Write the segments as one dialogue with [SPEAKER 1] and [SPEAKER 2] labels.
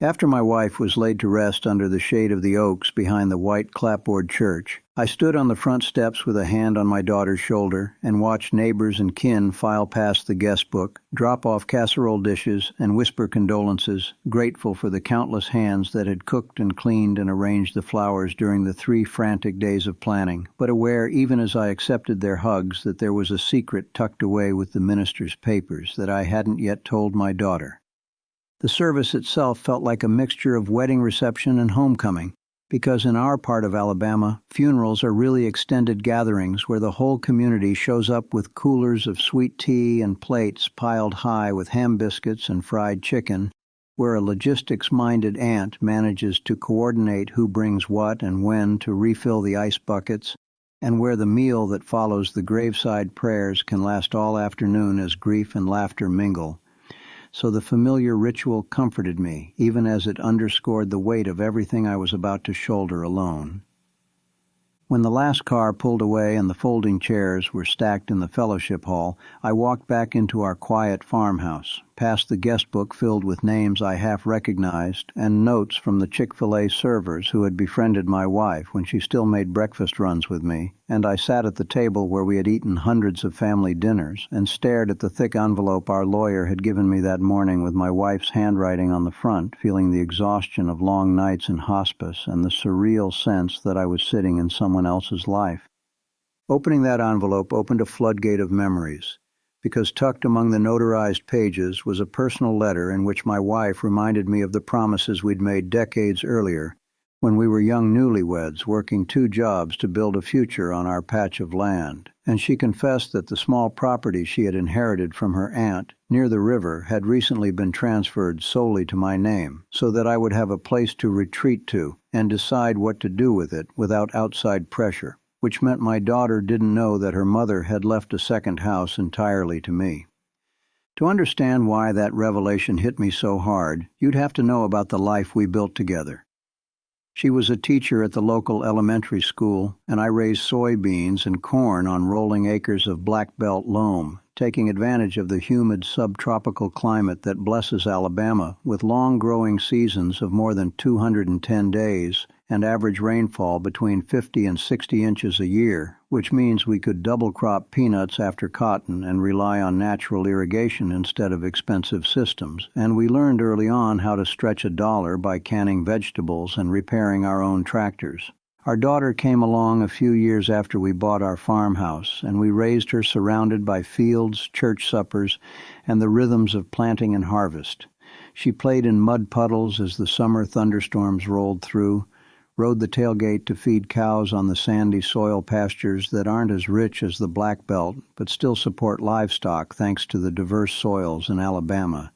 [SPEAKER 1] After my wife was laid to rest under the shade of the oaks behind the white clapboard church, I stood on the front steps with a hand on my daughter's shoulder and watched neighbors and kin file past the guest book, drop off casserole dishes, and whisper condolences, grateful for the countless hands that had cooked and cleaned and arranged the flowers during the 3 frantic days of planning, but aware, even as I accepted their hugs, that there was a secret tucked away with the minister's papers that I hadn't yet told my daughter. The service itself felt like a mixture of wedding reception and homecoming, because in our part of Alabama, funerals are really extended gatherings where the whole community shows up with coolers of sweet tea and plates piled high with ham biscuits and fried chicken, where a logistics-minded aunt manages to coordinate who brings what and when to refill the ice buckets, and where the meal that follows the graveside prayers can last all afternoon as grief and laughter mingle. So the familiar ritual comforted me, even as it underscored the weight of everything I was about to shoulder alone. When the last car pulled away and the folding chairs were stacked in the fellowship hall, I walked back into our quiet farmhouse, past the guest book filled with names I half recognized, and notes from the Chick-fil-A servers who had befriended my wife when she still made breakfast runs with me, and I sat at the table where we had eaten hundreds of family dinners, and stared at the thick envelope our lawyer had given me that morning with my wife's handwriting on the front, feeling the exhaustion of long nights in hospice and the surreal sense that I was sitting in someone else's life. Opening that envelope opened a floodgate of memories, because tucked among the notarized pages was a personal letter in which my wife reminded me of the promises we'd made decades earlier, when we were young newlyweds working 2 jobs to build a future on our patch of land, and she confessed that the small property she had inherited from her aunt near the river had recently been transferred solely to my name, so that I would have a place to retreat to and decide what to do with it without outside pressure, which meant my daughter didn't know that her mother had left a second house entirely to me. To understand why that revelation hit me so hard, you'd have to know about the life we built together. She was a teacher at the local elementary school, and I raised soybeans and corn on rolling acres of black belt loam, taking advantage of the humid subtropical climate that blesses Alabama with long growing seasons of more than 210 days and average rainfall between 50 and 60 inches a year, which means we could double crop peanuts after cotton and rely on natural irrigation instead of expensive systems, and we learned early on how to stretch a dollar by canning vegetables and repairing our own tractors. Our daughter came along a few years after we bought our farmhouse, and we raised her surrounded by fields, church suppers, and the rhythms of planting and harvest. She played in mud puddles as the summer thunderstorms rolled through, rode the tailgate to feed cows on the sandy soil pastures that aren't as rich as the Black Belt, but still support livestock thanks to the diverse soils in Alabama,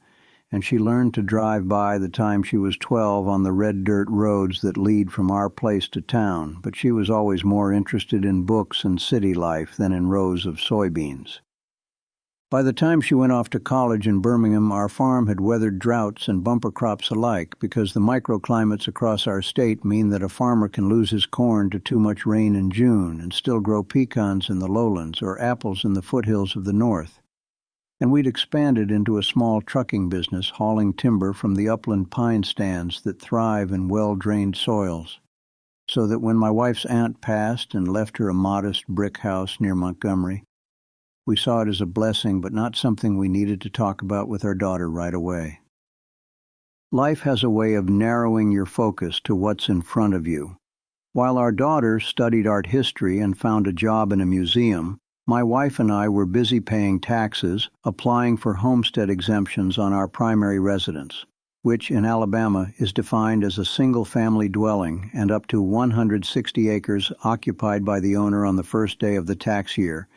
[SPEAKER 1] and she learned to drive by the time she was 12 on the red dirt roads that lead from our place to town, but she was always more interested in books and city life than in rows of soybeans. By the time she went off to college in Birmingham, our farm had weathered droughts and bumper crops alike because the microclimates across our state mean that a farmer can lose his corn to too much rain in June and still grow pecans in the lowlands or apples in the foothills of the north. And we'd expanded into a small trucking business hauling timber from the upland pine stands that thrive in well-drained soils, so that when my wife's aunt passed and left her a modest brick house near Montgomery, we saw it as a blessing, but not something we needed to talk about with our daughter right away. Life has a way of narrowing your focus to what's in front of you. While our daughter studied art history and found a job in a museum, my wife and I were busy paying taxes, applying for homestead exemptions on our primary residence, which in Alabama is defined as a single-family dwelling and up to 160 acres occupied by the owner on the first day of the tax year,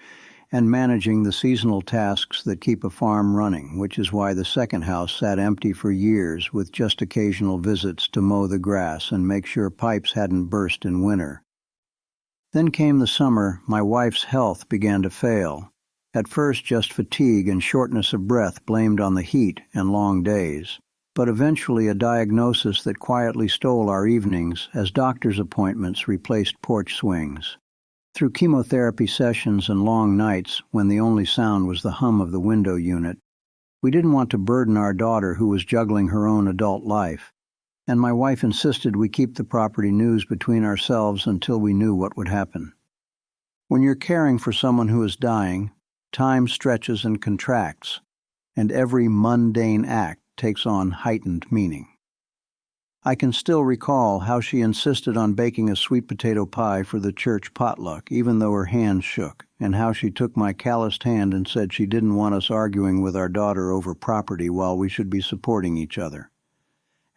[SPEAKER 1] and managing the seasonal tasks that keep a farm running, which is why the second house sat empty for years with just occasional visits to mow the grass and make sure pipes hadn't burst in winter. Then came the summer. My wife's health began to fail. At first just fatigue and shortness of breath blamed on the heat and long days, but eventually a diagnosis that quietly stole our evenings as doctor's appointments replaced porch swings. Through chemotherapy sessions and long nights, when the only sound was the hum of the window unit, we didn't want to burden our daughter who was juggling her own adult life, and my wife insisted we keep the property news between ourselves until we knew what would happen. When you're caring for someone who is dying, time stretches and contracts, and every mundane act takes on heightened meaning. I can still recall how she insisted on baking a sweet potato pie for the church potluck, even though her hands shook, and how she took my calloused hand and said she didn't want us arguing with our daughter over property while we should be supporting each other.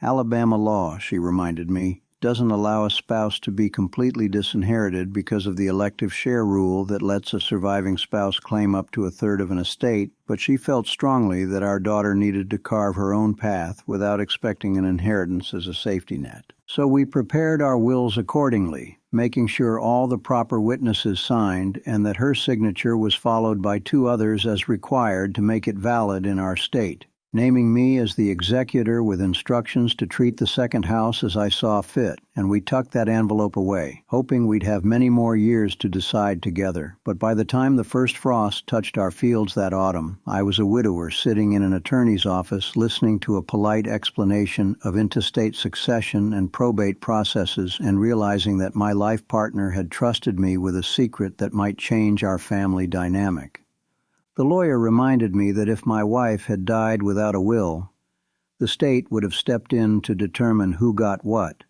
[SPEAKER 1] Alabama law, she reminded me, doesn't allow a spouse to be completely disinherited because of the elective share rule that lets a surviving spouse claim up to a third of an estate, but she felt strongly that our daughter needed to carve her own path without expecting an inheritance as a safety net. So we prepared our wills accordingly, making sure all the proper witnesses signed and that her signature was followed by 2 others as required to make it valid in our state, naming me as the executor with instructions to treat the second house as I saw fit, and we tucked that envelope away, hoping we'd have many more years to decide together. But by the time the first frost touched our fields that autumn, I was a widower sitting in an attorney's office listening to a polite explanation of intestate succession and probate processes and realizing that my life partner had trusted me with a secret that might change our family dynamic. The lawyer reminded me that if my wife had died without a will, the state would have stepped in to determine who got what,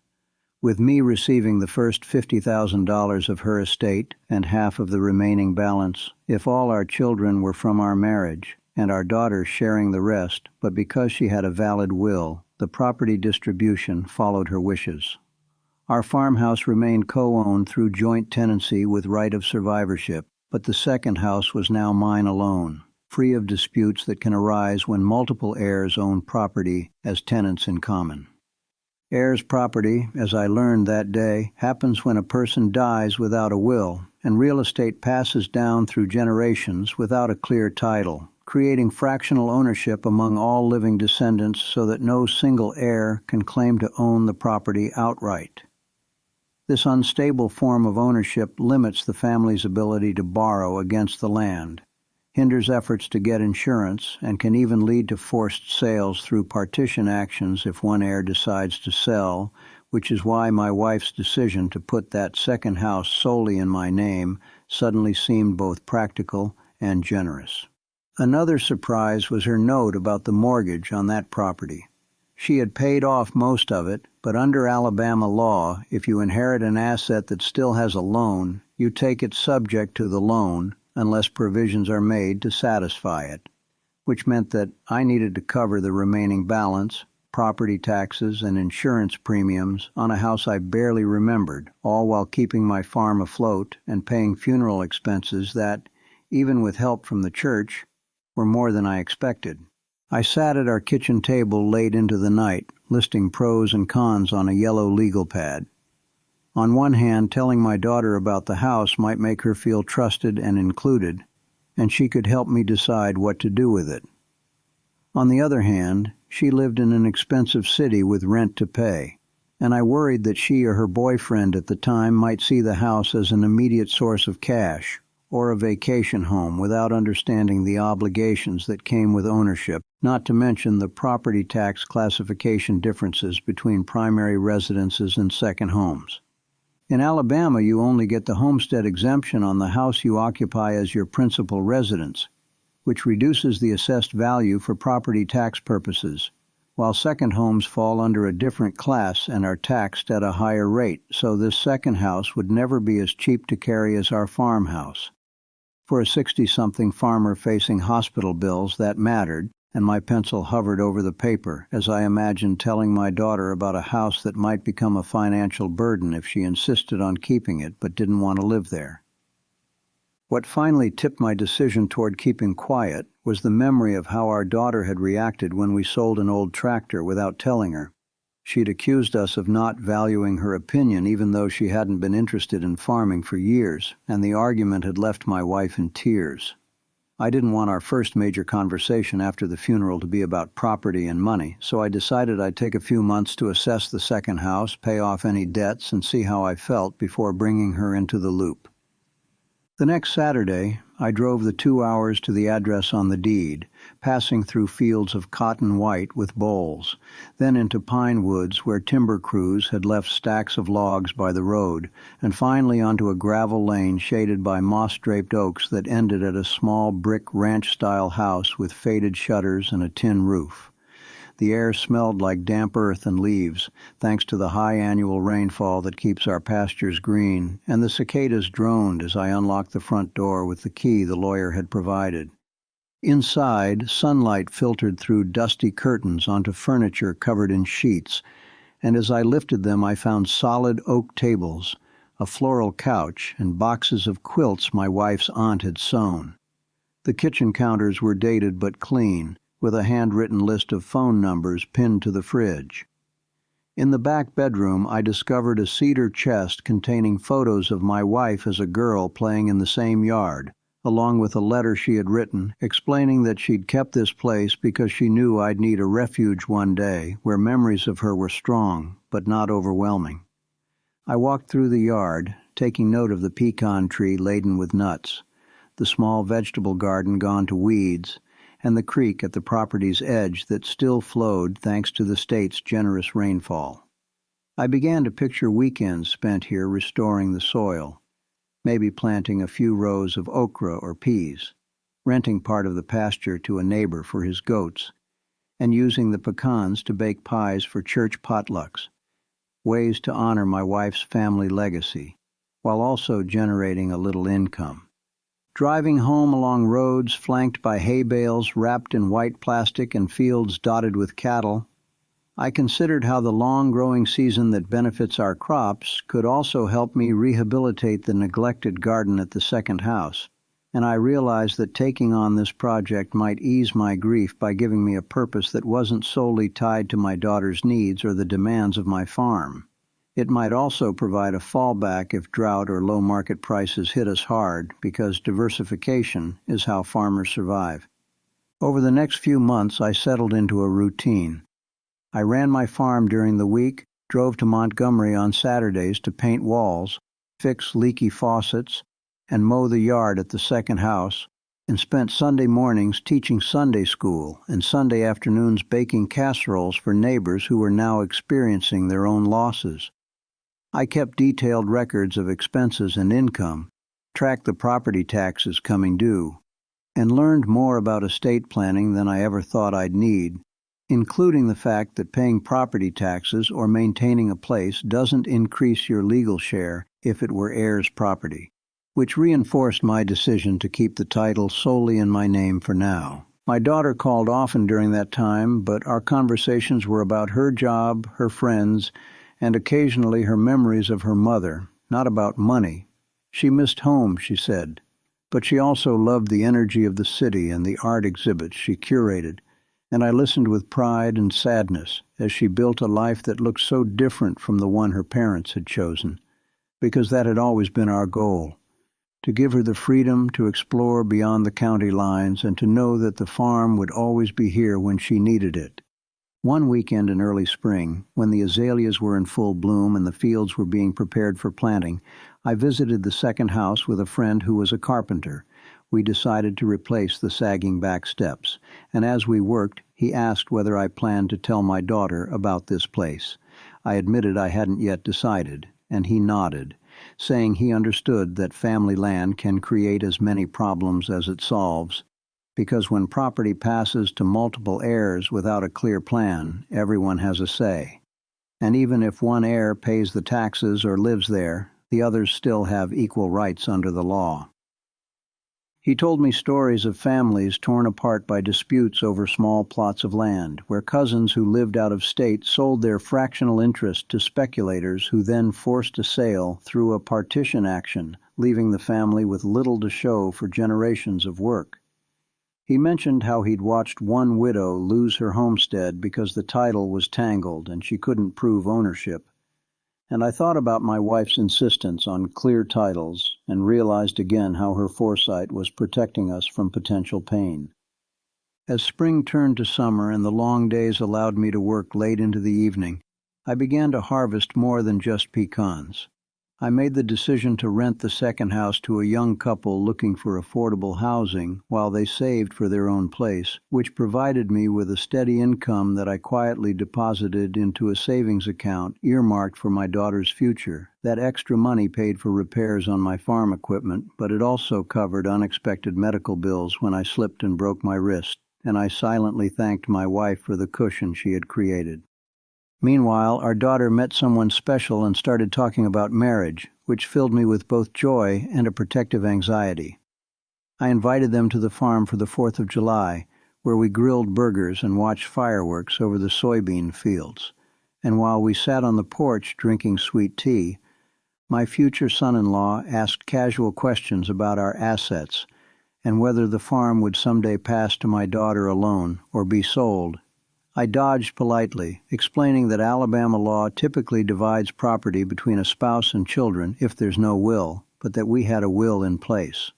[SPEAKER 1] with me receiving the first $50,000 of her estate and half of the remaining balance if all our children were from our marriage, and our daughter sharing the rest, but because she had a valid will, the property distribution followed her wishes. Our farmhouse remained co-owned through joint tenancy with right of survivorship, but the second house was now mine alone, free of disputes that can arise when multiple heirs own property as tenants in common. Heirs' property, as I learned that day, happens when a person dies without a will, and real estate passes down through generations without a clear title, creating fractional ownership among all living descendants so that no single heir can claim to own the property outright. This unstable form of ownership limits the family's ability to borrow against the land, hinders efforts to get insurance, and can even lead to forced sales through partition actions if one heir decides to sell, which is why my wife's decision to put that second house solely in my name suddenly seemed both practical and generous. Another surprise was her note about the mortgage on that property. She had paid off most of it, but under Alabama law, if you inherit an asset that still has a loan, you take it subject to the loan unless provisions are made to satisfy it, which meant that I needed to cover the remaining balance, property taxes, and insurance premiums on a house I barely remembered, all while keeping my farm afloat and paying funeral expenses that, even with help from the church, were more than I expected. I sat at our kitchen table late into the night, listing pros and cons on a yellow legal pad. On one hand, telling my daughter about the house might make her feel trusted and included, and she could help me decide what to do with it. On the other hand, she lived in an expensive city with rent to pay, and I worried that she or her boyfriend at the time might see the house as an immediate source of cash, or a vacation home without understanding the obligations that came with ownership, not to mention the property tax classification differences between primary residences and second homes. In Alabama, you only get the homestead exemption on the house you occupy as your principal residence, which reduces the assessed value for property tax purposes, while second homes fall under a different class and are taxed at a higher rate, so this second house would never be as cheap to carry as our farmhouse. For a 60-something farmer facing hospital bills, that mattered, and my pencil hovered over the paper as I imagined telling my daughter about a house that might become a financial burden if she insisted on keeping it but didn't want to live there. What finally tipped my decision toward keeping quiet was the memory of how our daughter had reacted when we sold an old tractor without telling her. She'd accused us of not valuing her opinion even though she hadn't been interested in farming for years, and the argument had left my wife in tears. I didn't want our first major conversation after the funeral to be about property and money, so I decided I'd take a few months to assess the second house, pay off any debts, and see how I felt before bringing her into the loop. The next Saturday, I drove the 2 hours to the address on the deed, passing through fields of cotton white with bolls, then into pine woods where timber crews had left stacks of logs by the road, and finally onto a gravel lane shaded by moss-draped oaks that ended at a small brick ranch-style house with faded shutters and a tin roof. The air smelled like damp earth and leaves, thanks to the high annual rainfall that keeps our pastures green, and the cicadas droned as I unlocked the front door with the key the lawyer had provided. Inside, sunlight filtered through dusty curtains onto furniture covered in sheets, and as I lifted them I found solid oak tables, a floral couch, and boxes of quilts my wife's aunt had sewn. The kitchen counters were dated but clean, with a handwritten list of phone numbers pinned to the fridge. In the back bedroom, I discovered a cedar chest containing photos of my wife as a girl playing in the same yard, along with a letter she had written explaining that she'd kept this place because she knew I'd need a refuge one day where memories of her were strong, but not overwhelming. I walked through the yard, taking note of the pecan tree laden with nuts, the small vegetable garden gone to weeds, and the creek at the property's edge that still flowed thanks to the state's generous rainfall. I began to picture weekends spent here restoring the soil, maybe planting a few rows of okra or peas, renting part of the pasture to a neighbor for his goats, and using the pecans to bake pies for church potlucks, ways to honor my wife's family legacy, while also generating a little income. Driving home along roads flanked by hay bales wrapped in white plastic and fields dotted with cattle, I considered how the long growing season that benefits our crops could also help me rehabilitate the neglected garden at the second house, and I realized that taking on this project might ease my grief by giving me a purpose that wasn't solely tied to my daughter's needs or the demands of my farm. It might also provide a fallback if drought or low market prices hit us hard, because diversification is how farmers survive. Over the next few months, I settled into a routine. I ran my farm during the week, drove to Montgomery on Saturdays to paint walls, fix leaky faucets, and mow the yard at the second house, and spent Sunday mornings teaching Sunday school and Sunday afternoons baking casseroles for neighbors who were now experiencing their own losses. I kept detailed records of expenses and income, tracked the property taxes coming due, and learned more about estate planning than I ever thought I'd need, including the fact that paying property taxes or maintaining a place doesn't increase your legal share if it were heirs' property, which reinforced my decision to keep the title solely in my name for now. My daughter called often during that time, but our conversations were about her job, her friends, and occasionally her memories of her mother, not about money. She missed home, she said, but she also loved the energy of the city and the art exhibits she curated, and I listened with pride and sadness as she built a life that looked so different from the one her parents had chosen, because that had always been our goal, to give her the freedom to explore beyond the county lines and to know that the farm would always be here when she needed it. One weekend in early spring, when the azaleas were in full bloom and the fields were being prepared for planting, I visited the second house with a friend who was a carpenter. We decided to replace the sagging back steps, and as we worked, he asked whether I planned to tell my daughter about this place. I admitted I hadn't yet decided, and he nodded, saying he understood that family land can create as many problems as it solves, because when property passes to multiple heirs without a clear plan, everyone has a say. And even if one heir pays the taxes or lives there, the others still have equal rights under the law. He told me stories of families torn apart by disputes over small plots of land, where cousins who lived out of state sold their fractional interest to speculators who then forced a sale through a partition action, leaving the family with little to show for generations of work. He mentioned how he'd watched one widow lose her homestead because the title was tangled and she couldn't prove ownership. And I thought about my wife's insistence on clear titles and realized again how her foresight was protecting us from potential pain. As spring turned to summer and the long days allowed me to work late into the evening, I began to harvest more than just pecans. I made the decision to rent the second house to a young couple looking for affordable housing while they saved for their own place, which provided me with a steady income that I quietly deposited into a savings account earmarked for my daughter's future. That extra money paid for repairs on my farm equipment, but it also covered unexpected medical bills when I slipped and broke my wrist, and I silently thanked my wife for the cushion she had created. Meanwhile, our daughter met someone special and started talking about marriage, which filled me with both joy and a protective anxiety. I invited them to the farm for the 4th of July, where we grilled burgers and watched fireworks over the soybean fields. And while we sat on the porch drinking sweet tea, my future son-in-law asked casual questions about our assets and whether the farm would someday pass to my daughter alone or be sold. I dodged politely, explaining that Alabama law typically divides property between a spouse and children if there's no will, but that we had a will in place.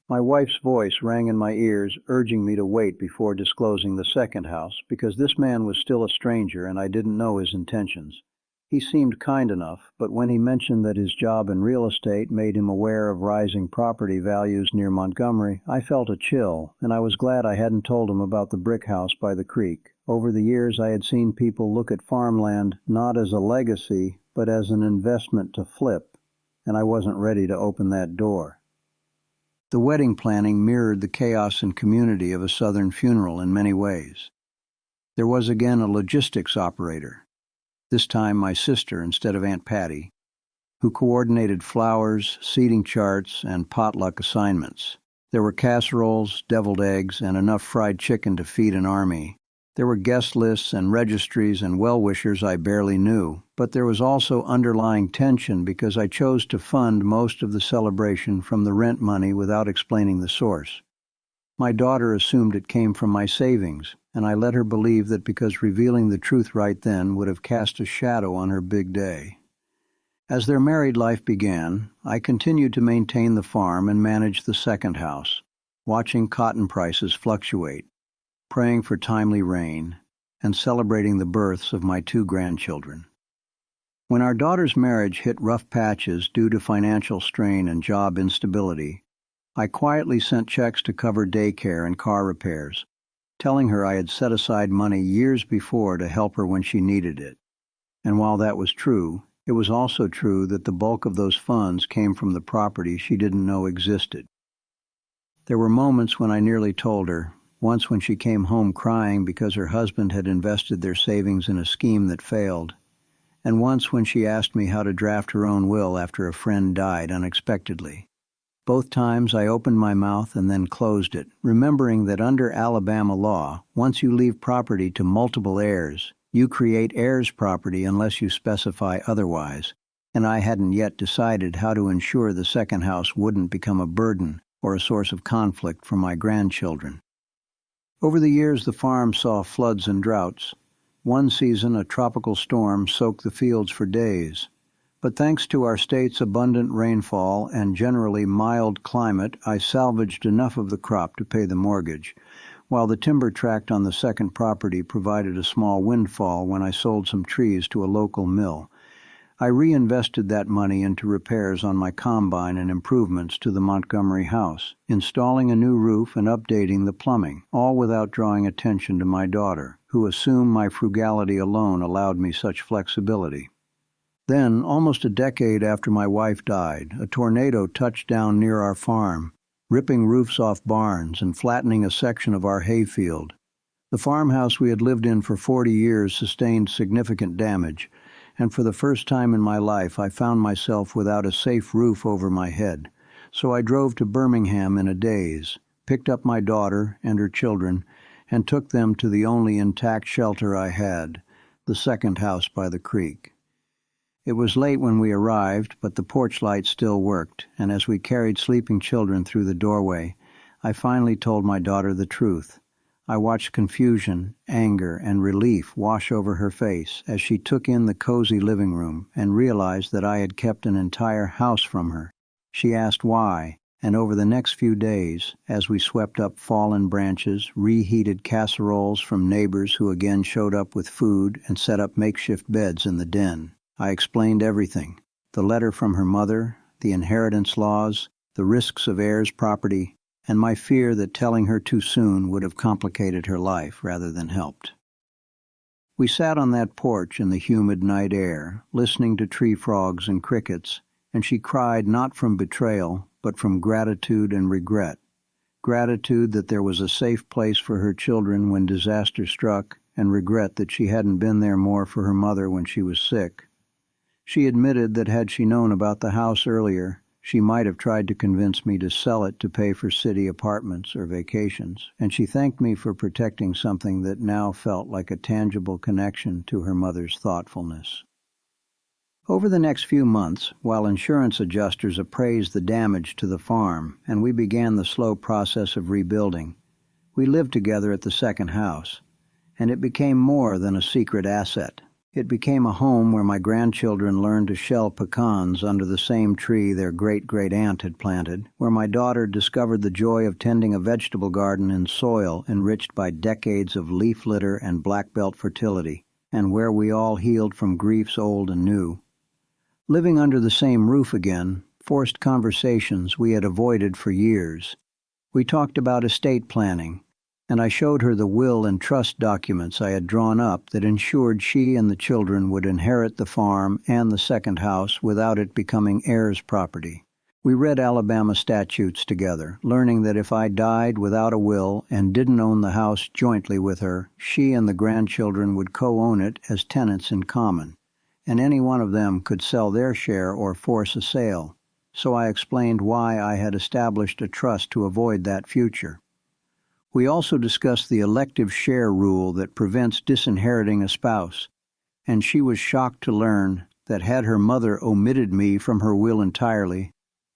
[SPEAKER 1] My wife's voice rang in my ears, urging me to wait before disclosing the second house, because this man was still a stranger and I didn't know his intentions. He seemed kind enough, but when he mentioned that his job in real estate made him aware of rising property values near Montgomery, I felt a chill, and I was glad I hadn't told him about the brick house by the creek. Over the years, I had seen people look at farmland not as a legacy, but as an investment to flip, and I wasn't ready to open that door. The wedding planning mirrored the chaos and community of a Southern funeral in many ways. There was again a logistics operator, this time my sister instead of Aunt Patty, who coordinated flowers, seating charts, and potluck assignments. There were casseroles, deviled eggs, and enough fried chicken to feed an army. There were guest lists and registries and well-wishers I barely knew, but there was also underlying tension because I chose to fund most of the celebration from the rent money without explaining the source. My daughter assumed it came from my savings, and I let her believe that because revealing the truth right then would have cast a shadow on her big day. As their married life began, I continued to maintain the farm and manage the second house, watching cotton prices fluctuate, praying for timely rain, and celebrating the births of my 2 grandchildren. When our daughter's marriage hit rough patches due to financial strain and job instability, I quietly sent checks to cover daycare and car repairs, telling her I had set aside money years before to help her when she needed it. And while that was true, it was also true that the bulk of those funds came from the property she didn't know existed. There were moments when I nearly told her, once when she came home crying because her husband had invested their savings in a scheme that failed, and once when she asked me how to draft her own will after a friend died unexpectedly. Both times I opened my mouth and then closed it, remembering that under Alabama law, once you leave property to multiple heirs, you create heirs property unless you specify otherwise, and I hadn't yet decided how to ensure the second house wouldn't become a burden or a source of conflict for my grandchildren. Over the years, the farm saw floods and droughts. One season, a tropical storm soaked the fields for days. But thanks to our state's abundant rainfall and generally mild climate, I salvaged enough of the crop to pay the mortgage, while the timber tract on the second property provided a small windfall when I sold some trees to a local mill. I reinvested that money into repairs on my combine and improvements to the Montgomery house, installing a new roof and updating the plumbing, all without drawing attention to my daughter, who assumed my frugality alone allowed me such flexibility. Then, almost a decade after my wife died, a tornado touched down near our farm, ripping roofs off barns and flattening a section of our hayfield. The farmhouse we had lived in for 40 years sustained significant damage, and for the first time in my life I found myself without a safe roof over my head. So I drove to Birmingham in a daze, picked up my daughter and her children, and took them to the only intact shelter I had, the second house by the creek. It was late when we arrived, but the porch light still worked, and as we carried sleeping children through the doorway, I finally told my daughter the truth. I watched confusion, anger, and relief wash over her face as she took in the cozy living room and realized that I had kept an entire house from her. She asked why, and over the next few days, as we swept up fallen branches, reheated casseroles from neighbors who again showed up with food, and set up makeshift beds in the den, I explained everything. the letter from her mother, the inheritance laws, the risks of heirs' property, and my fear that telling her too soon would have complicated her life rather than helped. We sat on that porch in the humid night air, listening to tree frogs and crickets, and she cried not from betrayal, but from gratitude and regret. Gratitude that there was a safe place for her children when disaster struck, and regret that she hadn't been there more for her mother when she was sick. She admitted that had she known about the house earlier, she might have tried to convince me to sell it to pay for city apartments or vacations, and she thanked me for protecting something that now felt like a tangible connection to her mother's thoughtfulness. Over the next few months, while insurance adjusters appraised the damage to the farm and we began the slow process of rebuilding, we lived together at the second house, and it became more than a secret asset. It became a home where my grandchildren learned to shell pecans under the same tree their great-great-aunt had planted, where my daughter discovered the joy of tending a vegetable garden in soil enriched by decades of leaf litter and black belt fertility, and where we all healed from griefs old and new. Living under the same roof again forced conversations we had avoided for years. We talked about estate planning, and I showed her the will and trust documents I had drawn up that ensured she and the children would inherit the farm and the second house without it becoming heirs' property. We read Alabama statutes together, learning that if I died without a will and didn't own the house jointly with her, she and the grandchildren would co-own it as tenants in common, and any one of them could sell their share or force a sale. So I explained why I had established a trust to avoid that future. We also discussed the elective share rule that prevents disinheriting a spouse, and she was shocked to learn that had her mother omitted me from her will entirely,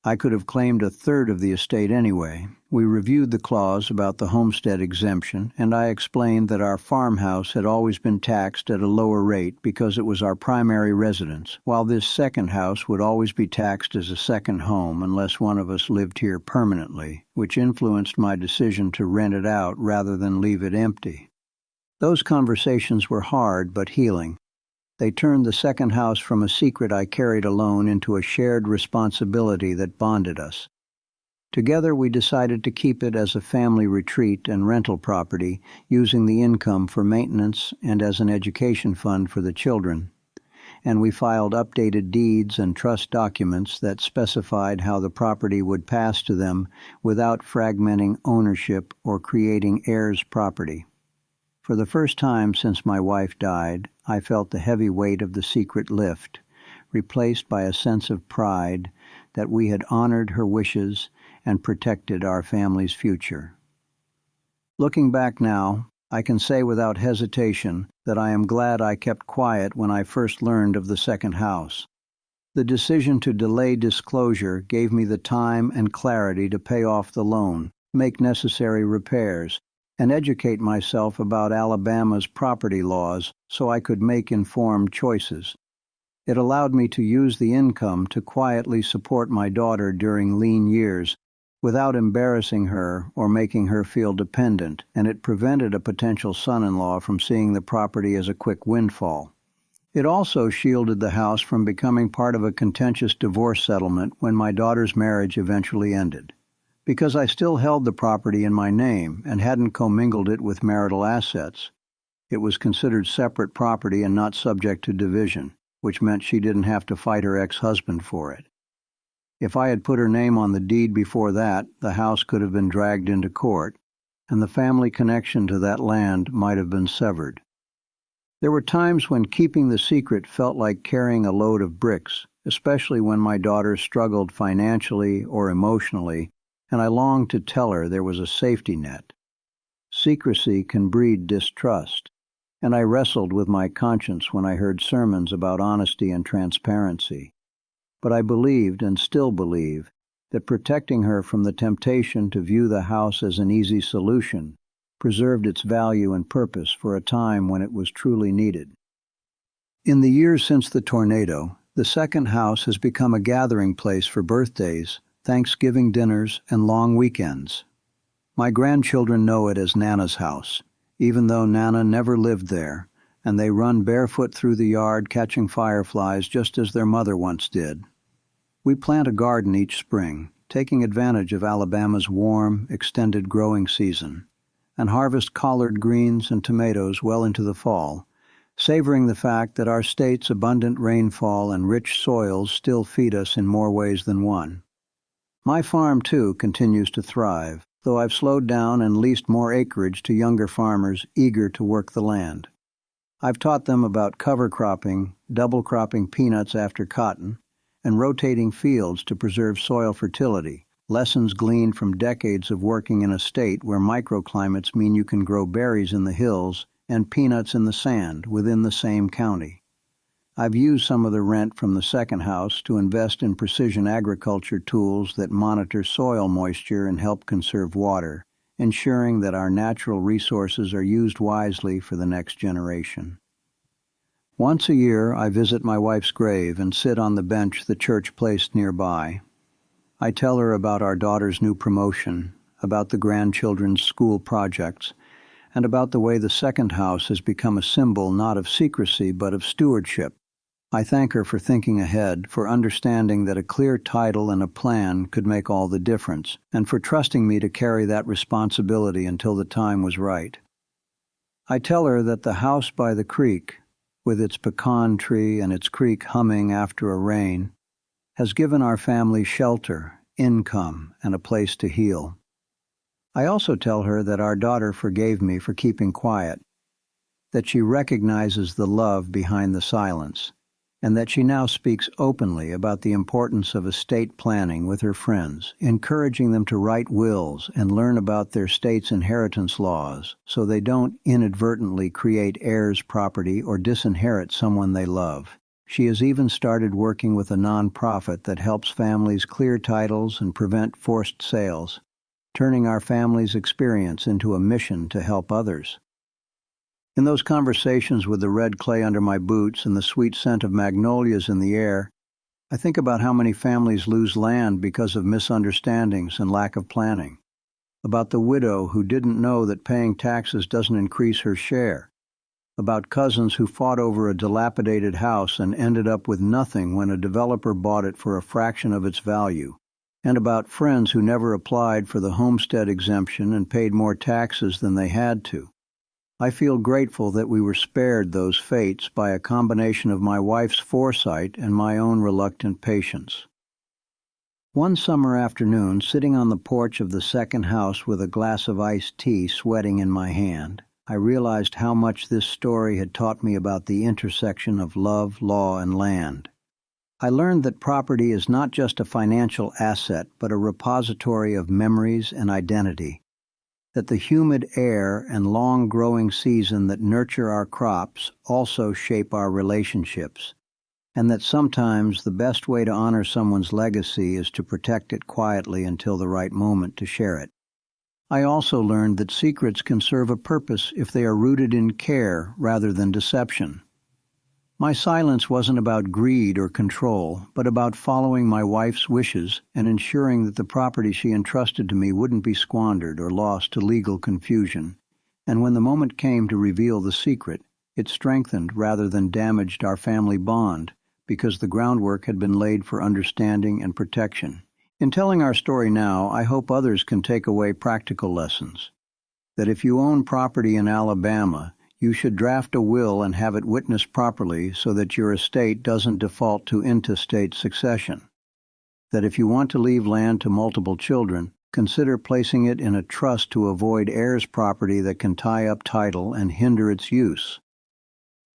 [SPEAKER 1] I could have claimed a third of the estate anyway. We reviewed the clause about the homestead exemption, and I explained that our farmhouse had always been taxed at a lower rate because it was our primary residence, while this second house would always be taxed as a second home unless one of us lived here permanently, which influenced my decision to rent it out rather than leave it empty. Those conversations were hard but healing. They turned the second house from a secret I carried alone into a shared responsibility that bonded us. Together we decided to keep it as a family retreat and rental property, using the income for maintenance and as an education fund for the children. And we filed updated deeds and trust documents that specified how the property would pass to them without fragmenting ownership or creating heirs' property. For the first time since my wife died, I felt the heavy weight of the secret lift, replaced by a sense of pride that we had honored her wishes and protected our family's future. Looking back now, I can say without hesitation that I am glad I kept quiet when I first learned of the second house. The decision to delay disclosure gave me the time and clarity to pay off the loan, make necessary repairs, and educate myself about Alabama's property laws so I could make informed choices. It allowed me to use the income to quietly support my daughter during lean years without embarrassing her or making her feel dependent, and it prevented a potential son-in-law from seeing the property as a quick windfall. It also shielded the house from becoming part of a contentious divorce settlement when my daughter's marriage eventually ended. Because I still held the property in my name and hadn't commingled it with marital assets, it was considered separate property and not subject to division, which meant she didn't have to fight her ex-husband for it. If I had put her name on the deed before that, the house could have been dragged into court, and the family connection to that land might have been severed. There were times when keeping the secret felt like carrying a load of bricks, especially when my daughter struggled financially or emotionally, and I longed to tell her there was a safety net. Secrecy can breed distrust, and I wrestled with my conscience when I heard sermons about honesty and transparency. But I believed, and still believe, that protecting her from the temptation to view the house as an easy solution preserved its value and purpose for a time when it was truly needed. In the years since the tornado, the second house has become a gathering place for birthdays, Thanksgiving dinners, and long weekends. My grandchildren know it as Nana's house, even though Nana never lived there, and they run barefoot through the yard catching fireflies just as their mother once did. We plant a garden each spring, taking advantage of Alabama's warm, extended growing season, and harvest collard greens and tomatoes well into the fall, savoring the fact that our state's abundant rainfall and rich soils still feed us in more ways than one. My farm, too, continues to thrive, though I've slowed down and leased more acreage to younger farmers eager to work the land. I've taught them about cover cropping, double cropping peanuts after cotton, and rotating fields to preserve soil fertility, lessons gleaned from decades of working in a state where microclimates mean you can grow berries in the hills and peanuts in the sand within the same county. I've used some of the rent from the second house to invest in precision agriculture tools that monitor soil moisture and help conserve water, ensuring that our natural resources are used wisely for the next generation. Once a year, I visit my wife's grave and sit on the bench the church placed nearby. I tell her about our daughter's new promotion, about the grandchildren's school projects, and about the way the second house has become a symbol not of secrecy but of stewardship. I thank her for thinking ahead, for understanding that a clear title and a plan could make all the difference, and for trusting me to carry that responsibility until the time was right. I tell her that the house by the creek, with its pecan tree and its creek humming after a rain, has given our family shelter, income, and a place to heal. I also tell her that our daughter forgave me for keeping quiet, that she recognizes the love behind the silence, and that she now speaks openly about the importance of estate planning with her friends, encouraging them to write wills and learn about their state's inheritance laws so they don't inadvertently create heirs' property or disinherit someone they love. She has even started working with a nonprofit that helps families clear titles and prevent forced sales, turning our family's experience into a mission to help others. In those conversations with the red clay under my boots and the sweet scent of magnolias in the air, I think about how many families lose land because of misunderstandings and lack of planning, about the widow who didn't know that paying taxes doesn't increase her share, about cousins who fought over a dilapidated house and ended up with nothing when a developer bought it for a fraction of its value, and about friends who never applied for the homestead exemption and paid more taxes than they had to. I feel grateful that we were spared those fates by a combination of my wife's foresight and my own reluctant patience. One summer afternoon, sitting on the porch of the second house with a glass of iced tea sweating in my hand, I realized how much this story had taught me about the intersection of love, law, and land. I learned that property is not just a financial asset, but a repository of memories and identity, that the humid air and long growing season that nurture our crops also shape our relationships, and that sometimes the best way to honor someone's legacy is to protect it quietly until the right moment to share it. I also learned that secrets can serve a purpose if they are rooted in care rather than deception. My silence wasn't about greed or control, but about following my wife's wishes and ensuring that the property she entrusted to me wouldn't be squandered or lost to legal confusion. And when the moment came to reveal the secret, it strengthened rather than damaged our family bond, because the groundwork had been laid for understanding and protection. In telling our story now, I hope others can take away practical lessons. That if you own property in Alabama, you should draft a will and have it witnessed properly so that your estate doesn't default to intestate succession. That if you want to leave land to multiple children, consider placing it in a trust to avoid heirs' property that can tie up title and hinder its use.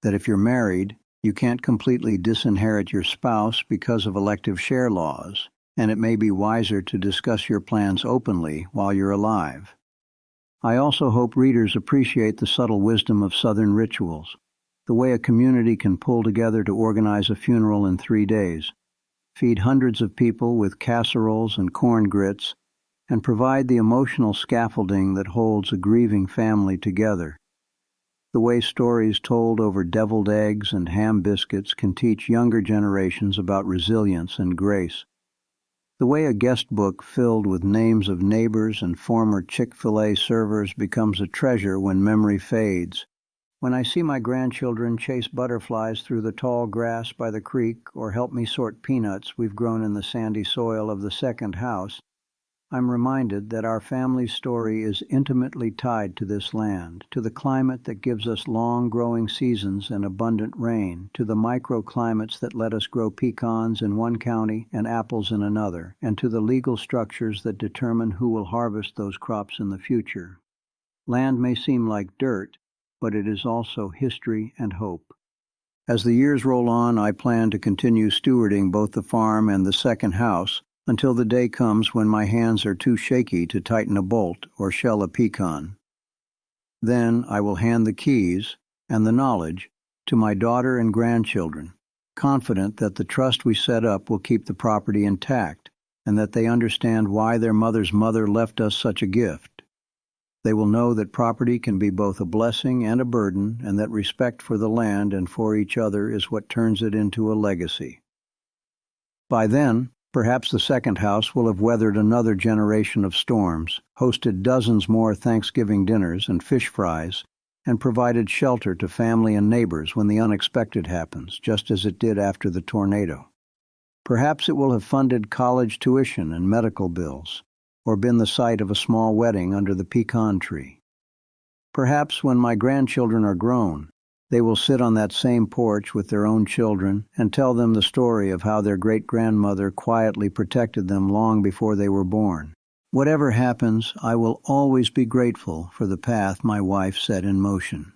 [SPEAKER 1] That if you're married, you can't completely disinherit your spouse because of elective share laws, and it may be wiser to discuss your plans openly while you're alive. I also hope readers appreciate the subtle wisdom of Southern rituals, the way a community can pull together to organize a funeral in 3 days, feed hundreds of people with casseroles and corn grits, and provide the emotional scaffolding that holds a grieving family together. The way stories told over deviled eggs and ham biscuits can teach younger generations about resilience and grace. The way a guest book filled with names of neighbors and former Chick-fil-A servers becomes a treasure when memory fades, When I see my grandchildren chase butterflies through the tall grass by the creek or help me sort peanuts we've grown in the sandy soil of the second house, I'm reminded that our family's story is intimately tied to this land, to the climate that gives us long growing seasons and abundant rain, to the microclimates that let us grow pecans in one county and apples in another, and to the legal structures that determine who will harvest those crops in the future. Land may seem like dirt, but it is also history and hope. As the years roll on, I plan to continue stewarding both the farm and the second house, until the day comes when my hands are too shaky to tighten a bolt or shell a pecan. Then I will hand the keys and the knowledge to my daughter and grandchildren, confident that the trust we set up will keep the property intact and that they understand why their mother's mother left us such a gift. They will know that property can be both a blessing and a burden, and that respect for the land and for each other is what turns it into a legacy. By then, perhaps the second house will have weathered another generation of storms, hosted dozens more Thanksgiving dinners and fish fries, and provided shelter to family and neighbors when the unexpected happens, just as it did after the tornado. Perhaps it will have funded college tuition and medical bills, or been the site of a small wedding under the pecan tree. Perhaps when my grandchildren are grown, they will sit on that same porch with their own children and tell them the story of how their great-grandmother quietly protected them long before they were born. Whatever happens, I will always be grateful for the path my wife set in motion.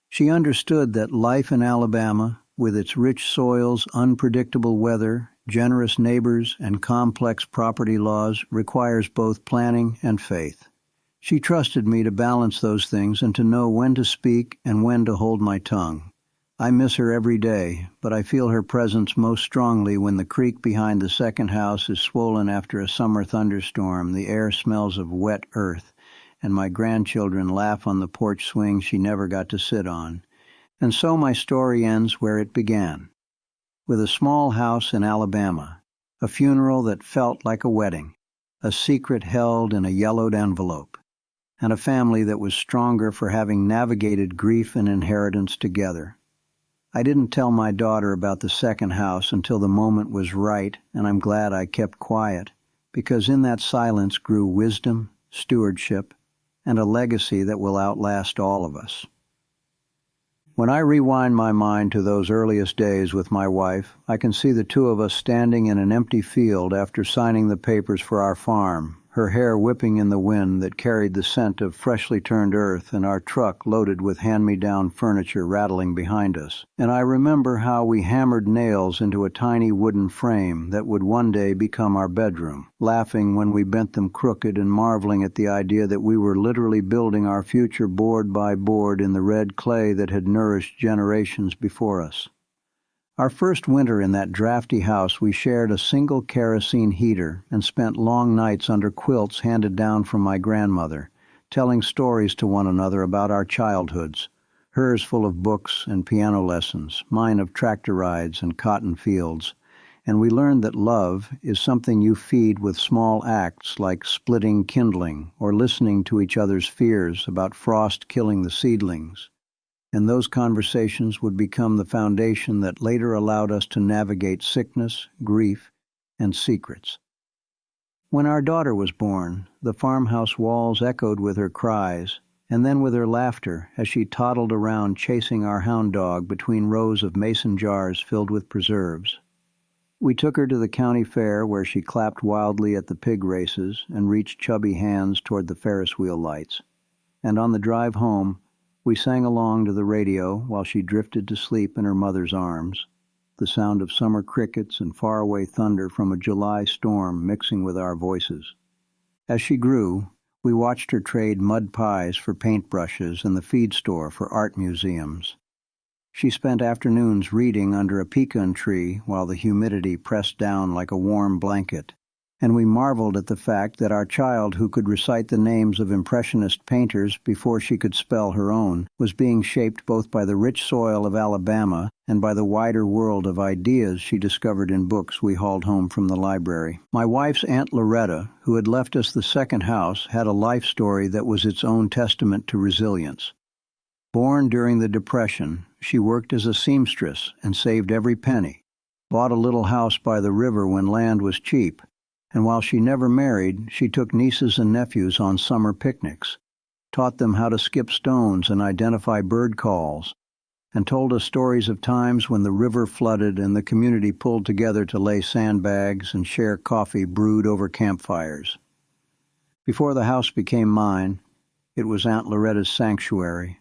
[SPEAKER 1] She understood that life in Alabama, with its rich soils, unpredictable weather, generous neighbors, and complex property laws, requires both planning and faith. She trusted me to balance those things and to know when to speak and when to hold my tongue. I miss her every day, but I feel her presence most strongly when the creek behind the second house is swollen after a summer thunderstorm, the air smells of wet earth, and my grandchildren laugh on the porch swing she never got to sit on. And so my story ends where it began, with a small house in Alabama, a funeral that felt like a wedding, a secret held in a yellowed envelope, and a family that was stronger for having navigated grief and inheritance together. I didn't tell my daughter about the second house until the moment was right, and I'm glad I kept quiet, because in that silence grew wisdom, stewardship, and a legacy that will outlast all of us. When I rewind my mind to those earliest days with my wife, I can see the two of us standing in an empty field after signing the papers for our farm, her hair whipping in the wind that carried the scent of freshly turned earth, and our truck loaded with hand-me-down furniture rattling behind us. And I remember how we hammered nails into a tiny wooden frame that would one day become our bedroom, laughing when we bent them crooked and marveling at the idea that we were literally building our future board by board in the red clay that had nourished generations before us. Our first winter in that drafty house, we shared a single kerosene heater and spent long nights under quilts handed down from my grandmother, telling stories to one another about our childhoods, hers full of books and piano lessons, mine of tractor rides and cotton fields. And we learned that love is something you feed with small acts like splitting kindling or listening to each other's fears about frost killing the seedlings. And those conversations would become the foundation that later allowed us to navigate sickness, grief, and secrets. When our daughter was born, the farmhouse walls echoed with her cries, and then with her laughter as she toddled around chasing our hound dog between rows of mason jars filled with preserves. We took her to the county fair where she clapped wildly at the pig races and reached chubby hands toward the Ferris wheel lights. And on the drive home, we sang along to the radio while she drifted to sleep in her mother's arms, the sound of summer crickets and faraway thunder from a July storm mixing with our voices. As she grew, we watched her trade mud pies for paintbrushes and the feed store for art museums. She spent afternoons reading under a pecan tree while the humidity pressed down like a warm blanket, and we marveled at the fact that our child, who could recite the names of Impressionist painters before she could spell her own, was being shaped both by the rich soil of Alabama and by the wider world of ideas she discovered in books we hauled home from the library. My wife's Aunt Loretta, who had left us the second house, had a life story that was its own testament to resilience. Born during the Depression, she worked as a seamstress and saved every penny, bought a little house by the river when land was cheap, and while she never married, she took nieces and nephews on summer picnics, taught them how to skip stones and identify bird calls, and told us stories of times when the river flooded and the community pulled together to lay sandbags and share coffee brewed over campfires. Before the house became mine, it was Aunt Loretta's sanctuary,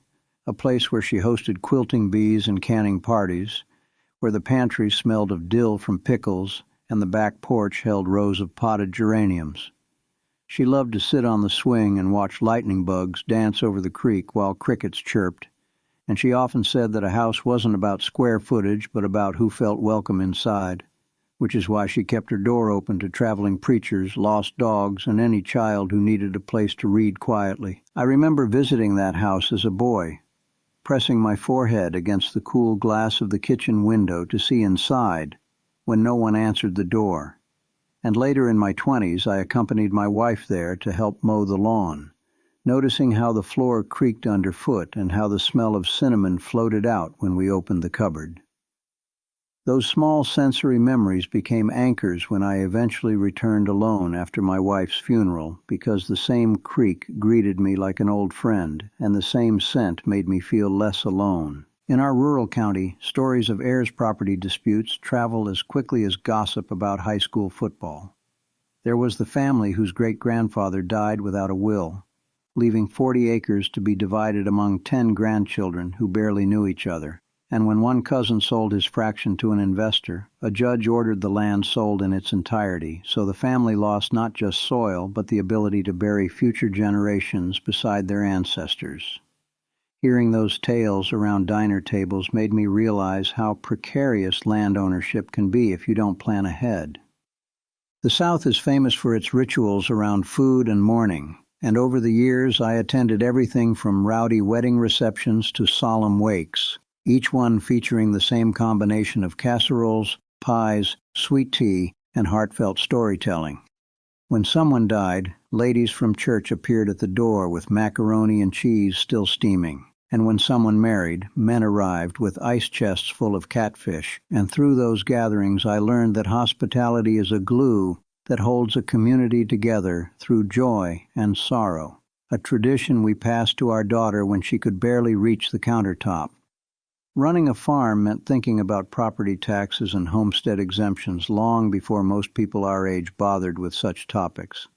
[SPEAKER 1] a place where she hosted quilting bees and canning parties, where the pantry smelled of dill from pickles and the back porch held rows of potted geraniums. She loved to sit on the swing and watch lightning bugs dance over the creek while crickets chirped, and she often said that a house wasn't about square footage but about who felt welcome inside, which is why she kept her door open to traveling preachers, lost dogs, and any child who needed a place to read quietly. I remember visiting that house as a boy, pressing my forehead against the cool glass of the kitchen window to see inside when no one answered the door. And later in my 20s, I accompanied my wife there to help mow the lawn, noticing how the floor creaked underfoot and how the smell of cinnamon floated out when we opened the cupboard. Those small sensory memories became anchors when I eventually returned alone after my wife's funeral, because the same creak greeted me like an old friend, and the same scent made me feel less alone. In our rural county, stories of heirs property disputes travel as quickly as gossip about high school football. There was the family whose great-grandfather died without a will, leaving 40 acres to be divided among 10 grandchildren who barely knew each other. And when one cousin sold his fraction to an investor, a judge ordered the land sold in its entirety, so the family lost not just soil, but the ability to bury future generations beside their ancestors. Hearing those tales around diner tables made me realize how precarious land ownership can be if you don't plan ahead. The South is famous for its rituals around food and mourning, and over the years I attended everything from rowdy wedding receptions to solemn wakes, each one featuring the same combination of casseroles, pies, sweet tea, and heartfelt storytelling. When someone died, ladies from church appeared at the door with macaroni and cheese still steaming. And when someone married, men arrived with ice chests full of catfish. And through those gatherings I learned that hospitality is a glue that holds a community together through joy and sorrow, a tradition we passed to our daughter when she could barely reach the countertop. Running a farm meant thinking about property taxes and homestead exemptions long before most people our age bothered with such topics.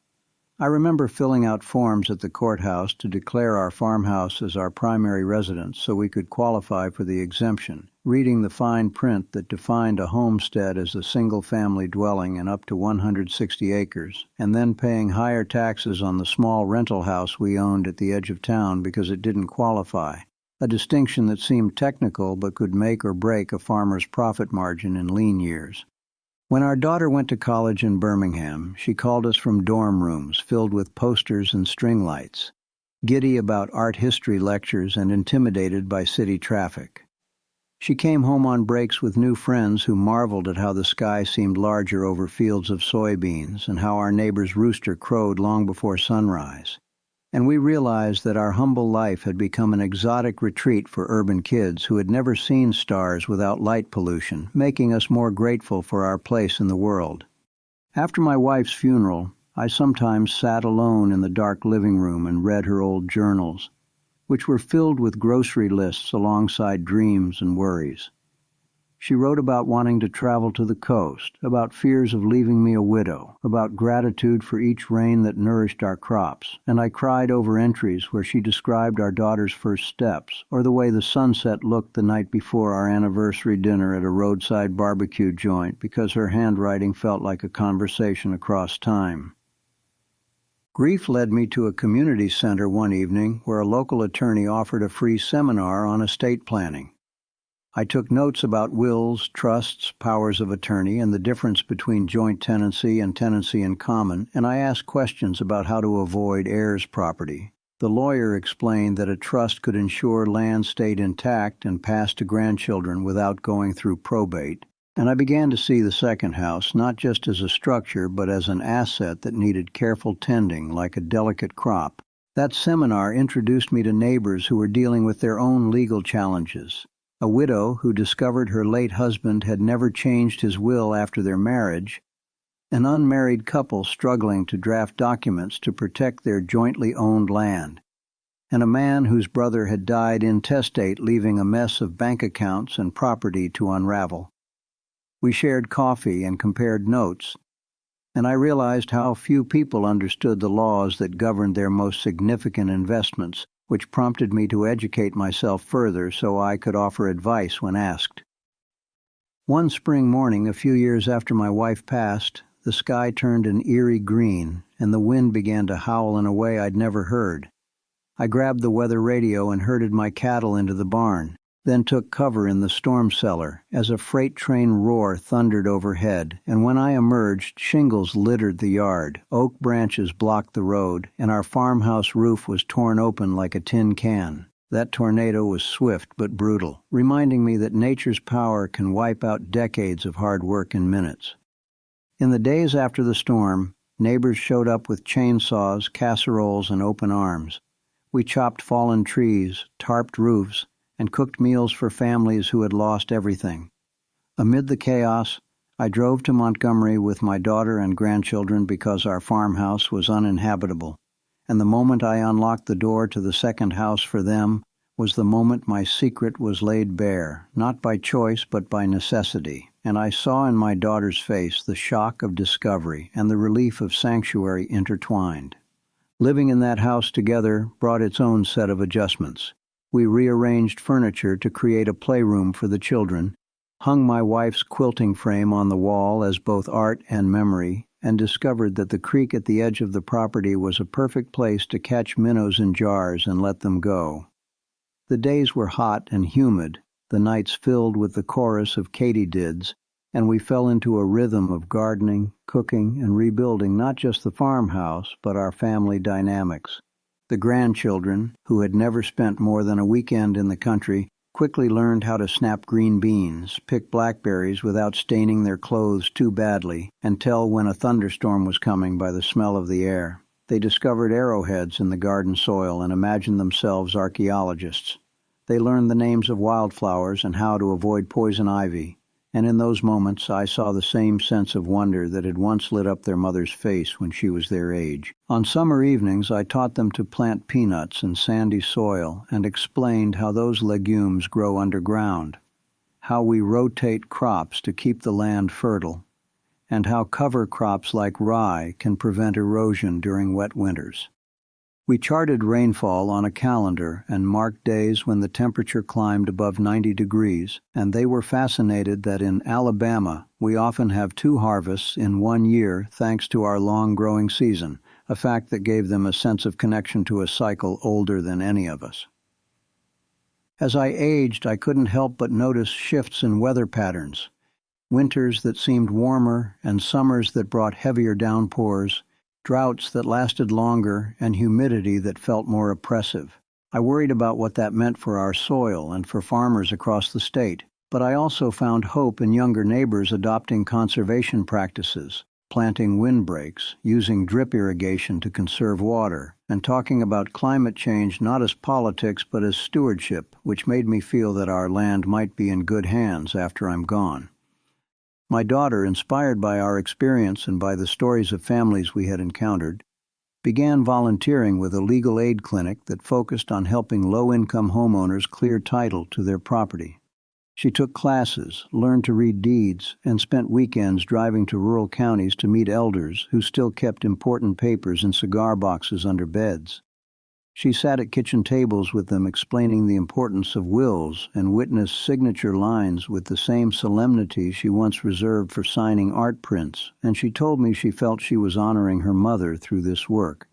[SPEAKER 1] I remember filling out forms at the courthouse to declare our farmhouse as our primary residence so we could qualify for the exemption, reading the fine print that defined a homestead as a single-family dwelling in up to 160 acres, and then paying higher taxes on the small rental house we owned at the edge of town because it didn't qualify, a distinction that seemed technical but could make or break a farmer's profit margin in lean years. When our daughter went to college in Birmingham, she called us from dorm rooms filled with posters and string lights, giddy about art history lectures and intimidated by city traffic. She came home on breaks with new friends who marveled at how the sky seemed larger over fields of soybeans and how our neighbor's rooster crowed long before sunrise. And we realized that our humble life had become an exotic retreat for urban kids who had never seen stars without light pollution, making us more grateful for our place in the world. After my wife's funeral, I sometimes sat alone in the dark living room and read her old journals, which were filled with grocery lists alongside dreams and worries. She wrote about wanting to travel to the coast, about fears of leaving me a widow, about gratitude for each rain that nourished our crops, and I cried over entries where she described our daughter's first steps, or the way the sunset looked the night before our anniversary dinner at a roadside barbecue joint because her handwriting felt like a conversation across time. Grief led me to a community center one evening where a local attorney offered a free seminar on estate planning. I took notes about wills, trusts, powers of attorney, and the difference between joint tenancy and tenancy in common, and I asked questions about how to avoid heirs property. The lawyer explained that a trust could ensure land stayed intact and passed to grandchildren without going through probate, and I began to see the second house not just as a structure but as an asset that needed careful tending like a delicate crop. That seminar introduced me to neighbors who were dealing with their own legal challenges. A widow who discovered her late husband had never changed his will after their marriage, an unmarried couple struggling to draft documents to protect their jointly owned land, and a man whose brother had died intestate, leaving a mess of bank accounts and property to unravel. We shared coffee and compared notes, and I realized how few people understood the laws that governed their most significant investments, which prompted me to educate myself further so I could offer advice when asked. One spring morning, a few years after my wife passed, the sky turned an eerie green, and the wind began to howl in a way I'd never heard. I grabbed the weather radio and herded my cattle into the barn, then took cover in the storm cellar as a freight train roar thundered overhead, and when I emerged, shingles littered the yard, oak branches blocked the road, and our farmhouse roof was torn open like a tin can. That tornado was swift but brutal, reminding me that nature's power can wipe out decades of hard work in minutes. In the days after the storm, neighbors showed up with chainsaws, casseroles, and open arms. We chopped fallen trees, tarped roofs, and cooked meals for families who had lost everything. Amid the chaos, I drove to Montgomery with my daughter and grandchildren because our farmhouse was uninhabitable, and the moment I unlocked the door to the second house for them was the moment my secret was laid bare, not by choice but by necessity, and I saw in my daughter's face the shock of discovery and the relief of sanctuary intertwined. Living in that house together brought its own set of adjustments. We rearranged furniture to create a playroom for the children, hung my wife's quilting frame on the wall as both art and memory, and discovered that the creek at the edge of the property was a perfect place to catch minnows in jars and let them go. The days were hot and humid, the nights filled with the chorus of katydids, and we fell into a rhythm of gardening, cooking, and rebuilding not just the farmhouse, but our family dynamics. The grandchildren, who had never spent more than a weekend in the country, quickly learned how to snap green beans, pick blackberries without staining their clothes too badly, and tell when a thunderstorm was coming by the smell of the air. They discovered arrowheads in the garden soil and imagined themselves archaeologists. They learned the names of wildflowers and how to avoid poison ivy, and in those moments I saw the same sense of wonder that had once lit up their mother's face when she was their age. On summer evenings I taught them to plant peanuts in sandy soil and explained how those legumes grow underground, how we rotate crops to keep the land fertile, and how cover crops like rye can prevent erosion during wet winters. We charted rainfall on a calendar and marked days when the temperature climbed above 90 degrees, and they were fascinated that in Alabama we often have 2 harvests in 1 year thanks to our long growing season, a fact that gave them a sense of connection to a cycle older than any of us. As I aged, I couldn't help but notice shifts in weather patterns, winters that seemed warmer and summers that brought heavier downpours, droughts that lasted longer, and humidity that felt more oppressive. I worried about what that meant for our soil and for farmers across the state, but I also found hope in younger neighbors adopting conservation practices, planting windbreaks, using drip irrigation to conserve water, and talking about climate change not as politics but as stewardship, which made me feel that our land might be in good hands after I'm gone. My daughter, inspired by our experience and by the stories of families we had encountered, began volunteering with a legal aid clinic that focused on helping low-income homeowners clear title to their property. She took classes, learned to read deeds, and spent weekends driving to rural counties to meet elders who still kept important papers in cigar boxes under beds. She sat at kitchen tables with them explaining the importance of wills and witnessed signature lines with the same solemnity she once reserved for signing art prints, and she told me she felt she was honoring her mother through this work.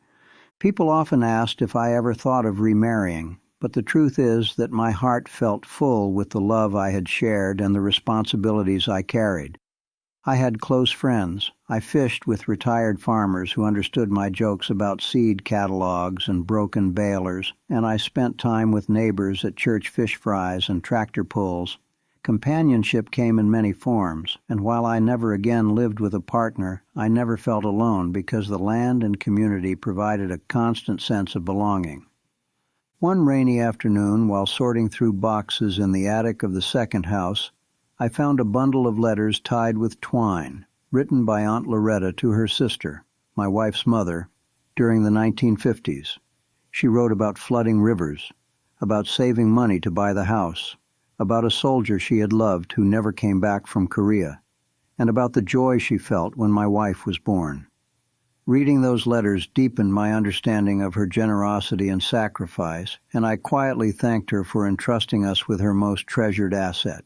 [SPEAKER 1] People often asked if I ever thought of remarrying, but the truth is that my heart felt full with the love I had shared and the responsibilities I carried. I had close friends. I fished with retired farmers who understood my jokes about seed catalogs and broken balers, and I spent time with neighbors at church fish fries and tractor pulls. Companionship came in many forms, and while I never again lived with a partner, I never felt alone because the land and community provided a constant sense of belonging. One rainy afternoon, while sorting through boxes in the attic of the second house, I found a bundle of letters tied with twine, written by Aunt Loretta to her sister, my wife's mother, during the 1950s. She wrote about flooding rivers, about saving money to buy the house, about a soldier she had loved who never came back from Korea, and about the joy she felt when my wife was born. Reading those letters deepened my understanding of her generosity and sacrifice, and I quietly thanked her for entrusting us with her most treasured asset.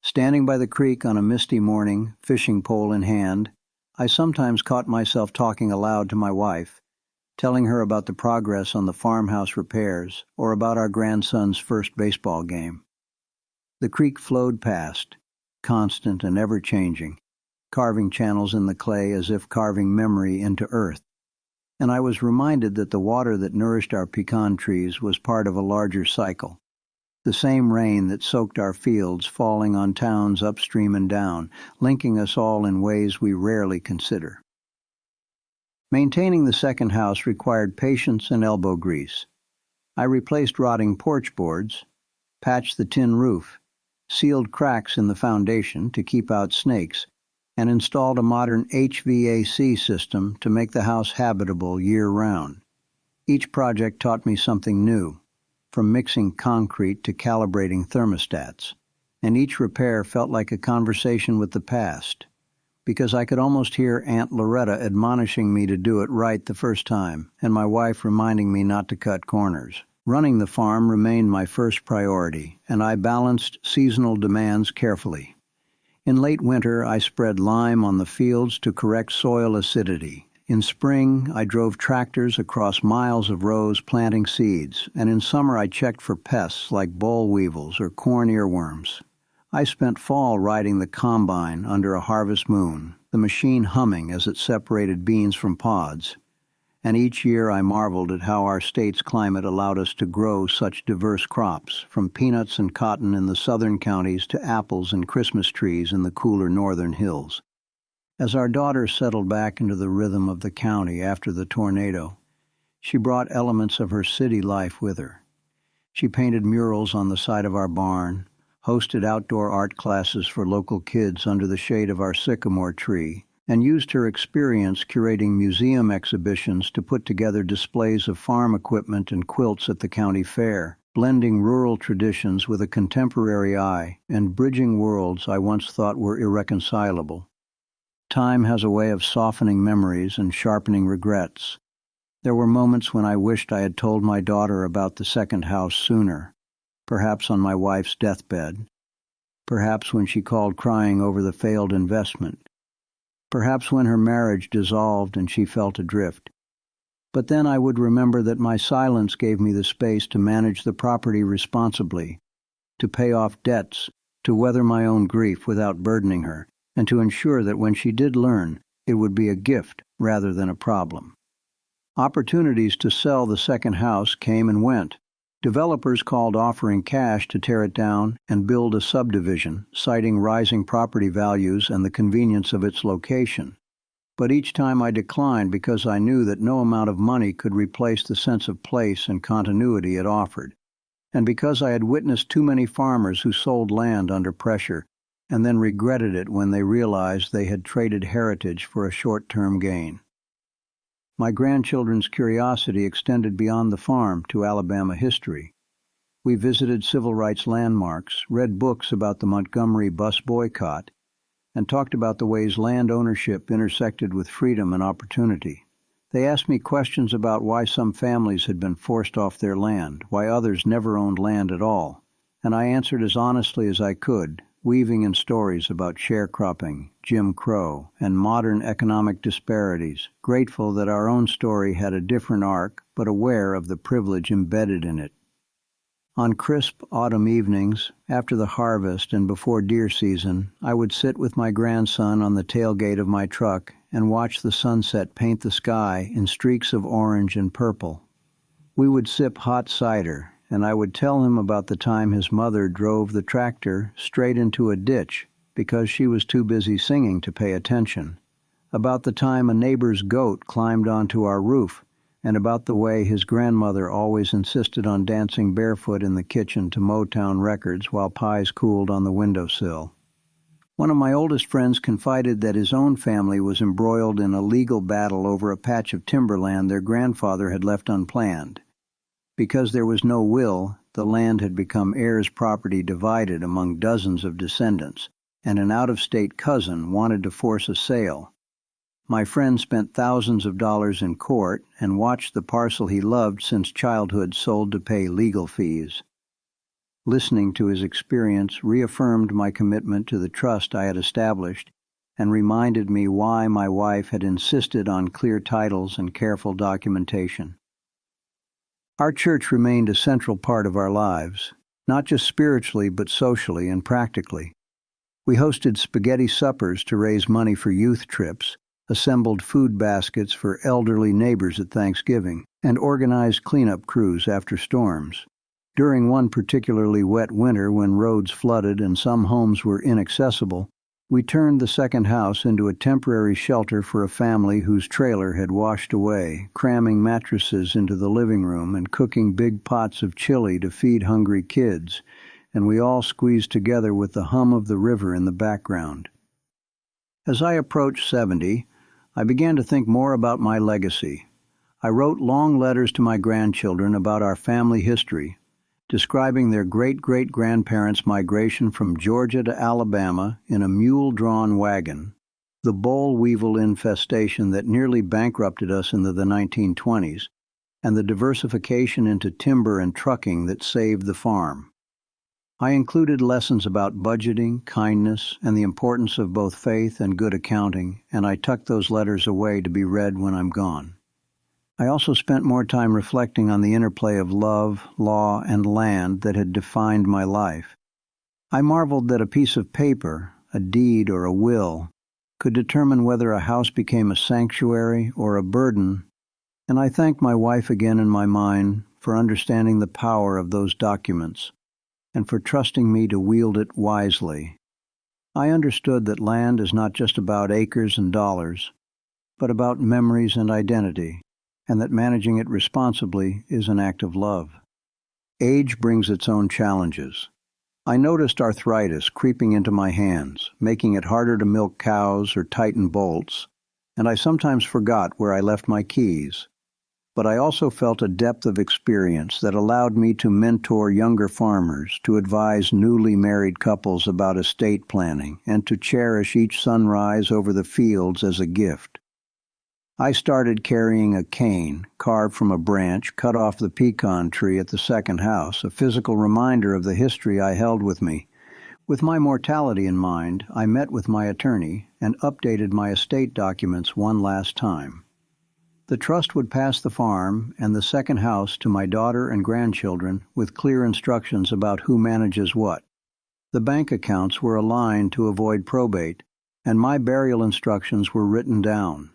[SPEAKER 1] Standing by the creek on a misty morning, fishing pole in hand, I sometimes caught myself talking aloud to my wife, telling her about the progress on the farmhouse repairs or about our grandson's first baseball game. The creek flowed past, constant and ever-changing, carving channels in the clay as if carving memory into earth, and I was reminded that the water that nourished our pecan trees was part of a larger cycle, the same rain that soaked our fields falling on towns upstream and down, linking us all in ways we rarely consider. Maintaining the second house required patience and elbow grease. I replaced rotting porch boards, patched the tin roof, sealed cracks in the foundation to keep out snakes, and installed a modern HVAC system to make the house habitable year-round. Each project taught me something new, from mixing concrete to calibrating thermostats, and each repair felt like a conversation with the past, because I could almost hear Aunt Loretta admonishing me to do it right the first time, and my wife reminding me not to cut corners. Running the farm remained my first priority, and I balanced seasonal demands carefully. In late winter, I spread lime on the fields to correct soil acidity. In spring, I drove tractors across miles of rows planting seeds, and in summer I checked for pests like boll weevils or corn earworms. I spent fall riding the combine under a harvest moon, the machine humming as it separated beans from pods. And each year I marveled at how our state's climate allowed us to grow such diverse crops, from peanuts and cotton in the southern counties to apples and Christmas trees in the cooler northern hills. As our daughter settled back into the rhythm of the county after the tornado, she brought elements of her city life with her. She painted murals on the side of our barn, hosted outdoor art classes for local kids under the shade of our sycamore tree, and used her experience curating museum exhibitions to put together displays of farm equipment and quilts at the county fair, blending rural traditions with a contemporary eye and bridging worlds I once thought were irreconcilable. Time has a way of softening memories and sharpening regrets. There were moments when I wished I had told my daughter about the second house sooner, perhaps on my wife's deathbed, perhaps when she called crying over the failed investment, perhaps when her marriage dissolved and she felt adrift. But then I would remember that my silence gave me the space to manage the property responsibly, to pay off debts, to weather my own grief without burdening her, and to ensure that when she did learn, it would be a gift rather than a problem. Opportunities to sell the second house came and went. Developers called offering cash to tear it down and build a subdivision, citing rising property values and the convenience of its location. But each time I declined because I knew that no amount of money could replace the sense of place and continuity it offered, and because I had witnessed too many farmers who sold land under pressure and then regretted it when they realized they had traded heritage for a short-term gain. My grandchildren's curiosity extended beyond the farm to Alabama history. We visited civil rights landmarks, read books about the Montgomery bus boycott, and talked about the ways land ownership intersected with freedom and opportunity. They asked me questions about why some families had been forced off their land, why others never owned land at all, and I answered as honestly as I could, weaving in stories about sharecropping, Jim Crow, and modern economic disparities, grateful that our own story had a different arc, but aware of the privilege embedded in it. On crisp autumn evenings, after the harvest and before deer season, I would sit with my grandson on the tailgate of my truck and watch the sunset paint the sky in streaks of orange and purple. We would sip hot cider, and I would tell him about the time his mother drove the tractor straight into a ditch because she was too busy singing to pay attention, about the time a neighbor's goat climbed onto our roof, and about the way his grandmother always insisted on dancing barefoot in the kitchen to Motown records while pies cooled on the windowsill. One of my oldest friends confided that his own family was embroiled in a legal battle over a patch of timberland their grandfather had left unplanned. Because there was no will, the land had become heirs' property divided among dozens of descendants, and an out-of-state cousin wanted to force a sale. My friend spent thousands of dollars in court and watched the parcel he loved since childhood sold to pay legal fees. Listening to his experience reaffirmed my commitment to the trust I had established and reminded me why my wife had insisted on clear titles and careful documentation. Our church remained a central part of our lives, not just spiritually but socially and practically. We hosted spaghetti suppers to raise money for youth trips, assembled food baskets for elderly neighbors at Thanksgiving, and organized cleanup crews after storms. During one particularly wet winter when roads flooded and some homes were inaccessible, we turned the second house into a temporary shelter for a family whose trailer had washed away, cramming mattresses into the living room and cooking big pots of chili to feed hungry kids, and we all squeezed together with the hum of the river in the background. As I approached 70, I began to think more about my legacy. I wrote long letters to my grandchildren about our family history, describing their great-great-grandparents' migration from Georgia to Alabama in a mule-drawn wagon, the boll weevil infestation that nearly bankrupted us in the 1920s, and the diversification into timber and trucking that saved the farm. I included lessons about budgeting, kindness, and the importance of both faith and good accounting, and I tucked those letters away to be read when I'm gone. I also spent more time reflecting on the interplay of love, law, and land that had defined my life. I marveled that a piece of paper, a deed or a will, could determine whether a house became a sanctuary or a burden, and I thanked my wife again in my mind for understanding the power of those documents and for trusting me to wield it wisely. I understood that land is not just about acres and dollars, but about memories and identity, and that managing it responsibly is an act of love. Age brings its own challenges. I noticed arthritis creeping into my hands, making it harder to milk cows or tighten bolts, and I sometimes forgot where I left my keys. But I also felt a depth of experience that allowed me to mentor younger farmers, to advise newly married couples about estate planning, and to cherish each sunrise over the fields as a gift. I started carrying a cane carved from a branch cut off the pecan tree at the second house, a physical reminder of the history I held with me. With my mortality in mind, I met with my attorney and updated my estate documents one last time. The trust would pass the farm and the second house to my daughter and grandchildren with clear instructions about who manages what. The bank accounts were aligned to avoid probate, and my burial instructions were written down.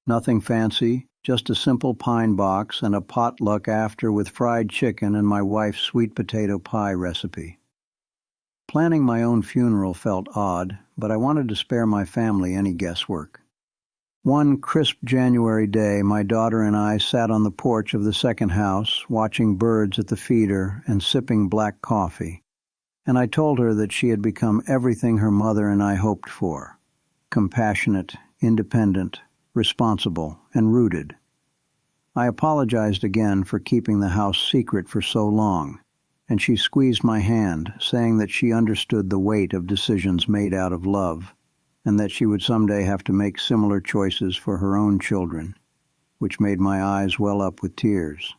[SPEAKER 1] Nothing fancy, just a simple pine box and a potluck after with fried chicken and my wife's sweet potato pie recipe. Planning my own funeral felt odd, but I wanted to spare my family any guesswork. One crisp January day, my daughter and I sat on the porch of the second house, watching birds at the feeder and sipping black coffee, and I told her that she had become everything her mother and I hoped for: compassionate, independent, responsible, and rooted. I apologized again for keeping the house secret for so long, and she squeezed my hand, saying that she understood the weight of decisions made out of love, and that she would someday have to make similar choices for her own children, which made my eyes well up with tears.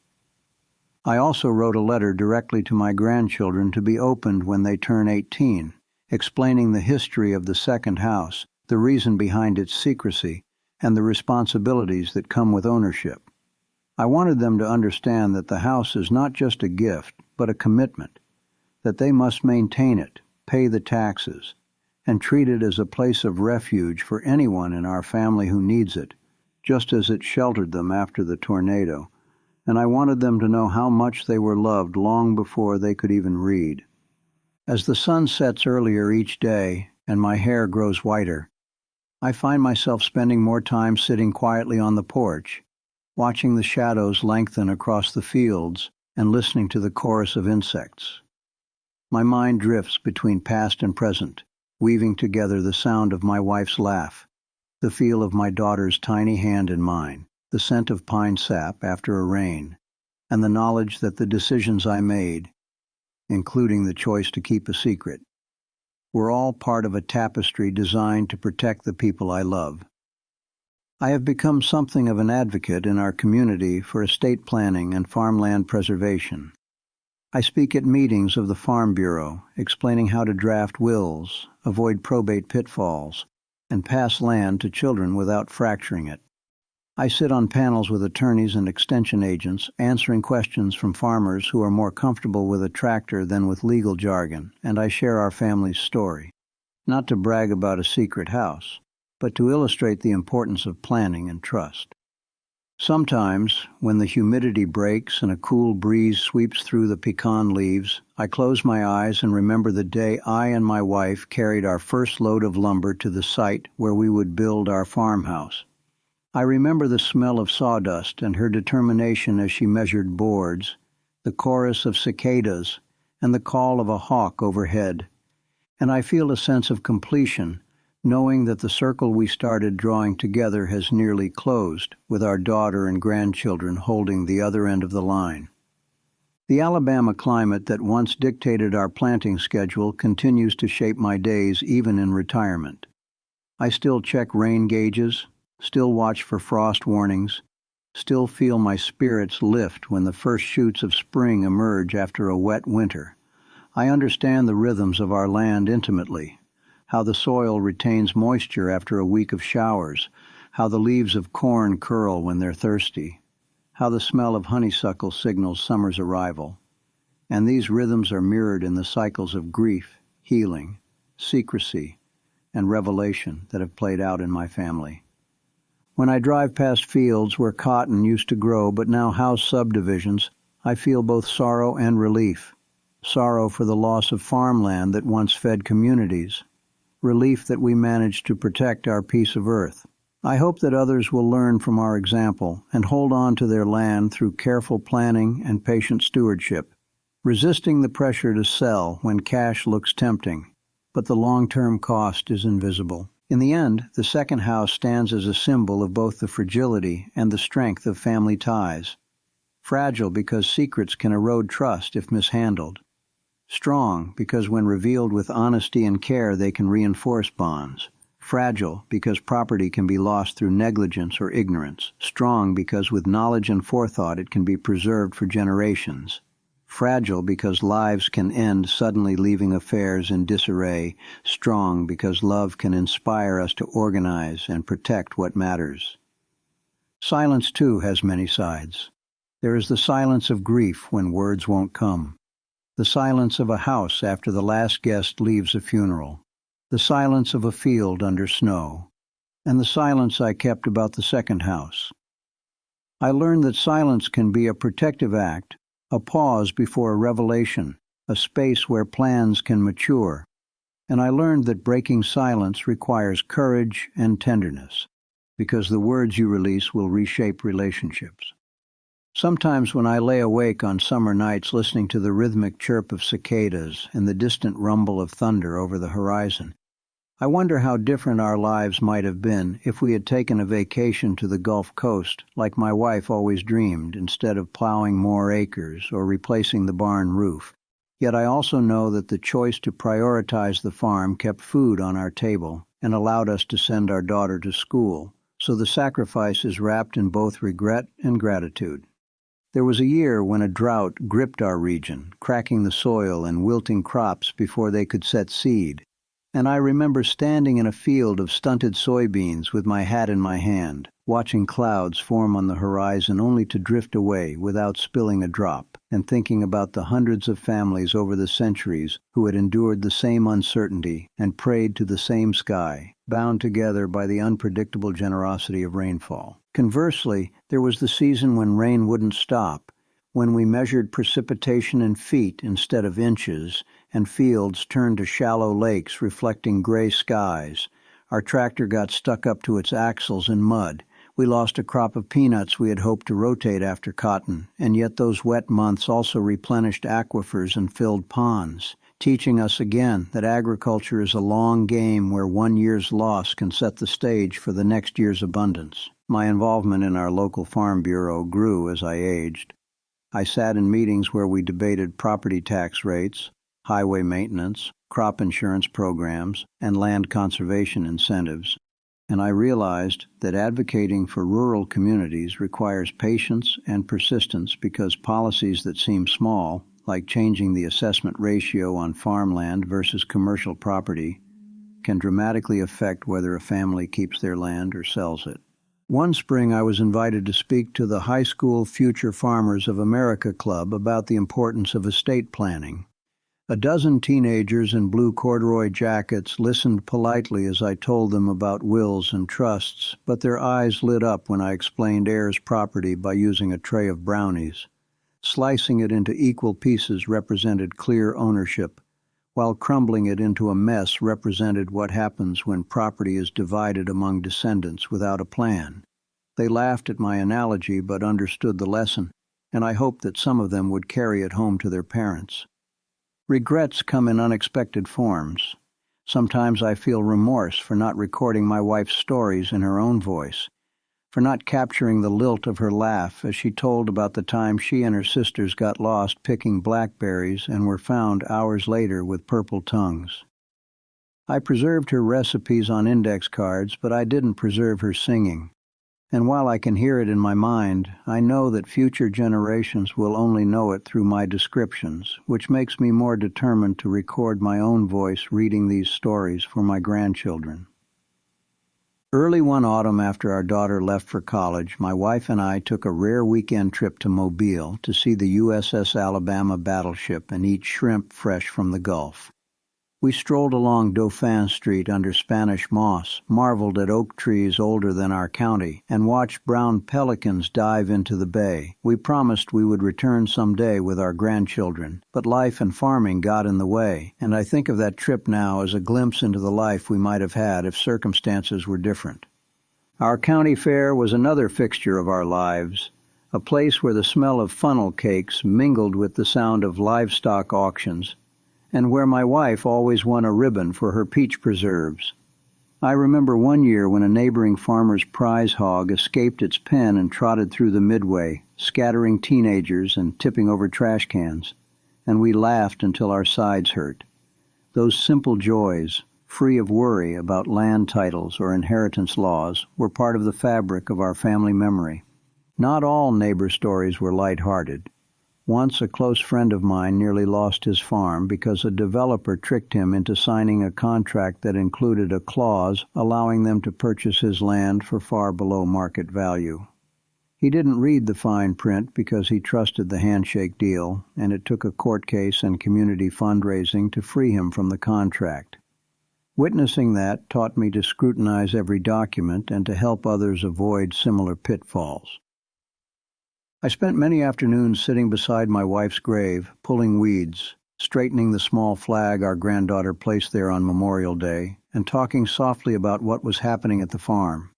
[SPEAKER 1] I also wrote a letter directly to my grandchildren to be opened when they turn 18, explaining the history of the second house, the reason behind its secrecy, and the responsibilities that come with ownership. I wanted them to understand that the house is not just a gift, but a commitment, that they must maintain it, pay the taxes, and treat it as a place of refuge for anyone in our family who needs it, just as it sheltered them after the tornado, and I wanted them to know how much they were loved long before they could even read. As the sun sets earlier each day and my hair grows whiter, I find myself spending more time sitting quietly on the porch, watching the shadows lengthen across the fields and listening to the chorus of insects. My mind drifts between past and present, weaving together the sound of my wife's laugh, the feel of my daughter's tiny hand in mine, the scent of pine sap after a rain, and the knowledge that the decisions I made, including the choice to keep a secret, were all part of a tapestry designed to protect the people I love. I have become something of an advocate in our community for estate planning and farmland preservation. I speak at meetings of the Farm Bureau, explaining how to draft wills, avoid probate pitfalls, and pass land to children without fracturing it. I sit on panels with attorneys and extension agents, answering questions from farmers who are more comfortable with a tractor than with legal jargon, and I share our family's story. Not to brag about a secret house, but to illustrate the importance of planning and trust. Sometimes, when the humidity breaks and a cool breeze sweeps through the pecan leaves, I close my eyes and remember the day I and my wife carried our first load of lumber to the site where we would build our farmhouse. I remember the smell of sawdust and her determination as she measured boards, the chorus of cicadas, and the call of a hawk overhead. And I feel a sense of completion, knowing that the circle we started drawing together has nearly closed, with our daughter and grandchildren holding the other end of the line. The Alabama climate that once dictated our planting schedule continues to shape my days even in retirement. I still check rain gauges, still watch for frost warnings, still feel my spirits lift when the first shoots of spring emerge after a wet winter. I understand the rhythms of our land intimately, how the soil retains moisture after a week of showers, how the leaves of corn curl when they're thirsty, how the smell of honeysuckle signals summer's arrival. And these rhythms are mirrored in the cycles of grief, healing, secrecy, and revelation that have played out in my family. When I drive past fields where cotton used to grow but now house subdivisions, I feel both sorrow and relief. Sorrow for the loss of farmland that once fed communities, relief that we managed to protect our piece of earth. I hope that others will learn from our example and hold on to their land through careful planning and patient stewardship, resisting the pressure to sell when cash looks tempting, but the long-term cost is invisible. In the end, the second house stands as a symbol of both the fragility and the strength of family ties. Fragile because secrets can erode trust if mishandled. Strong because when revealed with honesty and care they can reinforce bonds. Fragile because property can be lost through negligence or ignorance. Strong because with knowledge and forethought it can be preserved for generations. Fragile because lives can end suddenly leaving affairs in disarray. Strong because love can inspire us to organize and protect what matters. Silence, too, has many sides. There is the silence of grief when words won't come. The silence of a house after the last guest leaves a funeral, the silence of a field under snow, and the silence I kept about the second house. I learned that silence can be a protective act, a pause before a revelation, a space where plans can mature, and I learned that breaking silence requires courage and tenderness, because the words you release will reshape relationships. Sometimes when I lay awake on summer nights listening to the rhythmic chirp of cicadas and the distant rumble of thunder over the horizon, I wonder how different our lives might have been if we had taken a vacation to the Gulf Coast like my wife always dreamed, instead of plowing more acres or replacing the barn roof. Yet I also know that the choice to prioritize the farm kept food on our table and allowed us to send our daughter to school, so the sacrifice is wrapped in both regret and gratitude. There was a year when a drought gripped our region, cracking the soil and wilting crops before they could set seed, and I remember standing in a field of stunted soybeans with my hat in my hand, watching clouds form on the horizon only to drift away without spilling a drop, and thinking about the hundreds of families over the centuries who had endured the same uncertainty and prayed to the same sky, bound together by the unpredictable generosity of rainfall. Conversely, there was the season when rain wouldn't stop, when we measured precipitation in feet instead of inches, and fields turned to shallow lakes reflecting gray skies. Our tractor got stuck up to its axles in mud. We lost a crop of peanuts we had hoped to rotate after cotton, and yet those wet months also replenished aquifers and filled ponds, teaching us again that agriculture is a long game where one year's loss can set the stage for the next year's abundance. My involvement in our local farm bureau grew as I aged. I sat in meetings where we debated property tax rates, highway maintenance, crop insurance programs, and land conservation incentives, and I realized that advocating for rural communities requires patience and persistence because policies that seem small, like changing the assessment ratio on farmland versus commercial property, can dramatically affect whether a family keeps their land or sells it. One spring I was invited to speak to the High School Future Farmers of America Club about the importance of estate planning. A dozen teenagers in blue corduroy jackets listened politely as I told them about wills and trusts, but their eyes lit up when I explained heirs' property by using a tray of brownies. Slicing it into equal pieces represented clear ownership, while crumbling it into a mess represented what happens when property is divided among descendants without a plan. They laughed at my analogy but understood the lesson, and I hoped that some of them would carry it home to their parents. Regrets come in unexpected forms. Sometimes I feel remorse for not recording my wife's stories in her own voice, for not capturing the lilt of her laugh as she told about the time she and her sisters got lost picking blackberries and were found hours later with purple tongues. I preserved her recipes on index cards, but I didn't preserve her singing. And while I can hear it in my mind, I know that future generations will only know it through my descriptions, which makes me more determined to record my own voice reading these stories for my grandchildren. Early one autumn after our daughter left for college, my wife and I took a rare weekend trip to Mobile to see the USS Alabama battleship and eat shrimp fresh from the Gulf. We strolled along Dauphin Street under Spanish moss, marveled at oak trees older than our county, and watched brown pelicans dive into the bay. We promised we would return someday with our grandchildren, but life and farming got in the way, and I think of that trip now as a glimpse into the life we might have had if circumstances were different. Our county fair was another fixture of our lives, a place where the smell of funnel cakes mingled with the sound of livestock auctions, and where my wife always won a ribbon for her peach preserves. I remember one year when a neighboring farmer's prize hog escaped its pen and trotted through the midway, scattering teenagers and tipping over trash cans, and we laughed until our sides hurt. Those simple joys, free of worry about land titles or inheritance laws, were part of the fabric of our family memory. Not all neighbor stories were light-hearted. Once a close friend of mine nearly lost his farm because a developer tricked him into signing a contract that included a clause allowing them to purchase his land for far below market value. He didn't read the fine print because he trusted the handshake deal, and it took a court case and community fundraising to free him from the contract. Witnessing that taught me to scrutinize every document and to help others avoid similar pitfalls. I spent many afternoons sitting beside my wife's grave, pulling weeds, straightening the small flag our granddaughter placed there on Memorial Day, and talking softly about what was happening at the farm.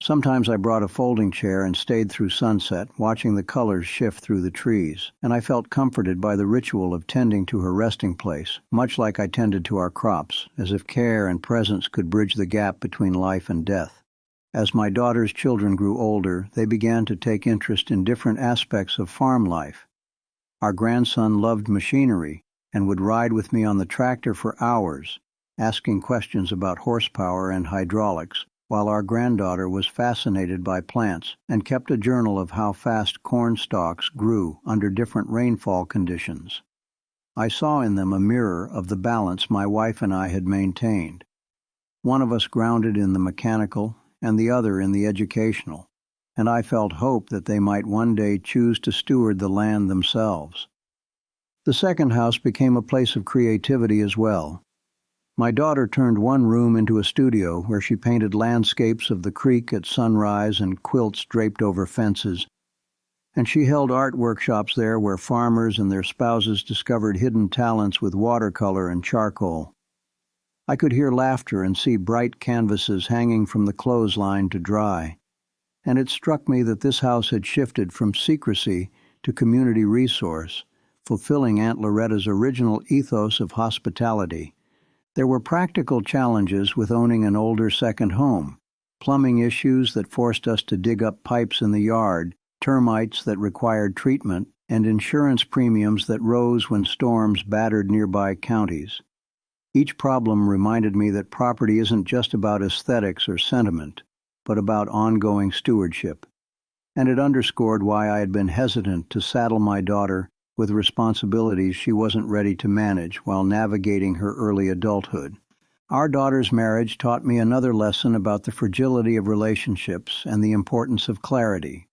[SPEAKER 1] Sometimes I brought a folding chair and stayed through sunset, watching the colors shift through the trees, and I felt comforted by the ritual of tending to her resting place, much like I tended to our crops, as if care and presence could bridge the gap between life and death. As my daughter's children grew older, they began to take interest in different aspects of farm life. Our grandson loved machinery and would ride with me on the tractor for hours, asking questions about horsepower and hydraulics, while our granddaughter was fascinated by plants and kept a journal of how fast corn stalks grew under different rainfall conditions. I saw in them a mirror of the balance my wife and I had maintained, one of us grounded in the mechanical and the other in the educational, and I felt hope that they might one day choose to steward the land themselves. The second house became a place of creativity as well. My daughter turned one room into a studio where she painted landscapes of the creek at sunrise and quilts draped over fences, and she held art workshops there where farmers and their spouses discovered hidden talents with watercolor and charcoal. I could hear laughter and see bright canvases hanging from the clothesline to dry, and it struck me that this house had shifted from secrecy to community resource, fulfilling Aunt Loretta's original ethos of hospitality. There were practical challenges with owning an older second home, plumbing issues that forced us to dig up pipes in the yard, termites that required treatment, and insurance premiums that rose when storms battered nearby counties. Each problem reminded me that property isn't just about aesthetics or sentiment, but about ongoing stewardship. And it underscored why I had been hesitant to saddle my daughter with responsibilities she wasn't ready to manage while navigating her early adulthood. Our daughter's marriage taught me another lesson about the fragility of relationships and the importance of clarity.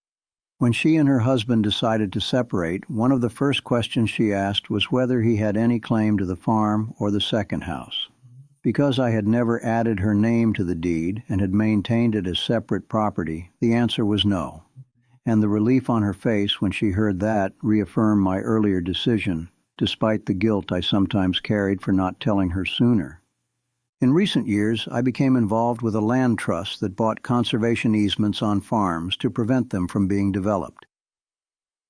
[SPEAKER 1] When she and her husband decided to separate, one of the first questions she asked was whether he had any claim to the farm or the second house. Because I had never added her name to the deed and had maintained it as separate property, the answer was no. And the relief on her face when she heard that reaffirmed my earlier decision, despite the guilt I sometimes carried for not telling her sooner. In recent years, I became involved with a land trust that bought conservation easements on farms to prevent them from being developed.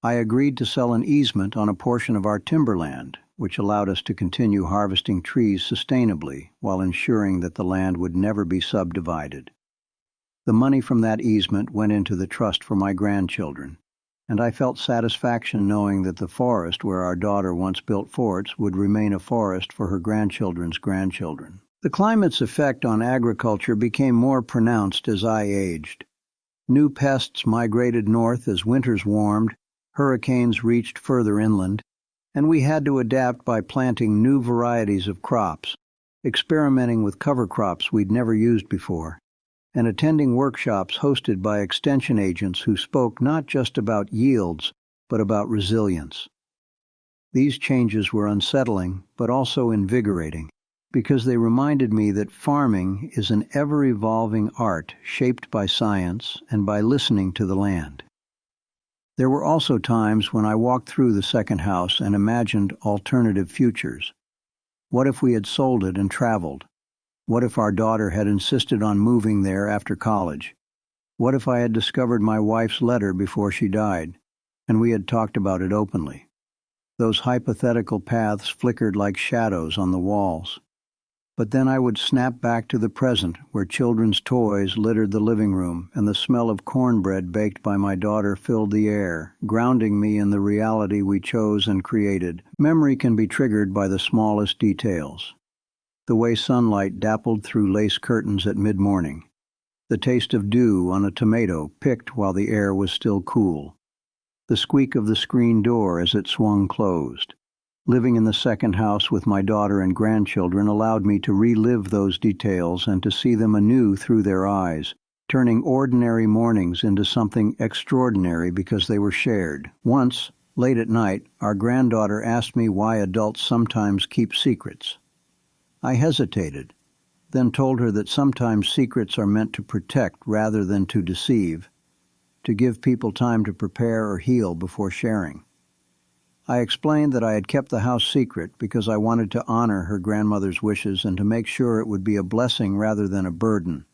[SPEAKER 1] I agreed to sell an easement on a portion of our timberland, which allowed us to continue harvesting trees sustainably while ensuring that the land would never be subdivided. The money from that easement went into the trust for my grandchildren, and I felt satisfaction knowing that the forest where our daughter once built forts would remain a forest for her grandchildren's grandchildren. The climate's effect on agriculture became more pronounced as I aged. New pests migrated north as winters warmed, hurricanes reached further inland, and we had to adapt by planting new varieties of crops, experimenting with cover crops we'd never used before, and attending workshops hosted by extension agents who spoke not just about yields, but about resilience. These changes were unsettling, but also invigorating, because they reminded me that farming is an ever-evolving art shaped by science and by listening to the land. There were also times when I walked through the second house and imagined alternative futures. What if we had sold it and traveled? What if our daughter had insisted on moving there after college? What if I had discovered my wife's letter before she died, and we had talked about it openly? Those hypothetical paths flickered like shadows on the walls. But then I would snap back to the present, where children's toys littered the living room, and the smell of cornbread baked by my daughter filled the air, grounding me in the reality we chose and created. Memory can be triggered by the smallest details. The way sunlight dappled through lace curtains at mid-morning, the taste of dew on a tomato picked while the air was still cool, the squeak of the screen door as it swung closed. Living in the second house with my daughter and grandchildren allowed me to relive those details and to see them anew through their eyes, turning ordinary mornings into something extraordinary because they were shared. Once, late at night, our granddaughter asked me why adults sometimes keep secrets. I hesitated, then told her that sometimes secrets are meant to protect rather than to deceive, to give people time to prepare or heal before sharing. I explained that I had kept the house secret because I wanted to honor her grandmother's wishes and to make sure it would be a blessing rather than a burden.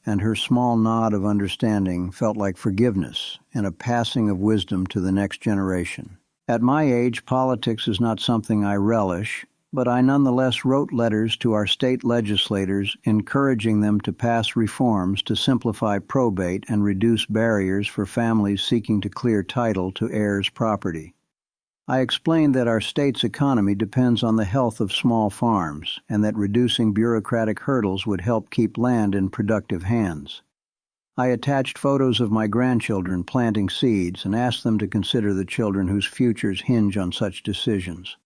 [SPEAKER 1] And her small nod of understanding felt like forgiveness and a passing of wisdom to the next generation. At my age, politics is not something I relish, but I nonetheless wrote letters to our state legislators encouraging them to pass reforms to simplify probate and reduce barriers for families seeking to clear title to heirs' property. I explained that our state's economy depends on the health of small farms and that reducing bureaucratic hurdles would help keep land in productive hands. I attached photos of my grandchildren planting seeds and asked them to consider the children whose futures hinge on such decisions.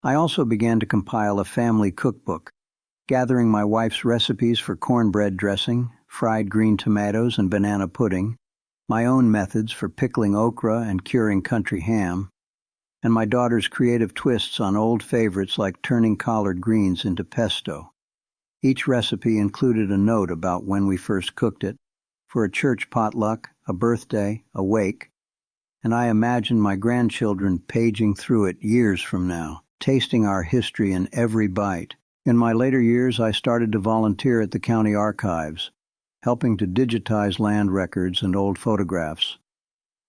[SPEAKER 1] I also began to compile a family cookbook, gathering my wife's recipes for cornbread dressing, fried green tomatoes and banana pudding, my own methods for pickling okra and curing country ham, and my daughter's creative twists on old favorites like turning collard greens into pesto. Each recipe included a note about when we first cooked it, for a church potluck, a birthday, a wake, and I imagined my grandchildren paging through it years from now, tasting our history in every bite. In my later years, I started to volunteer at the county archives, helping to digitize land records and old photographs.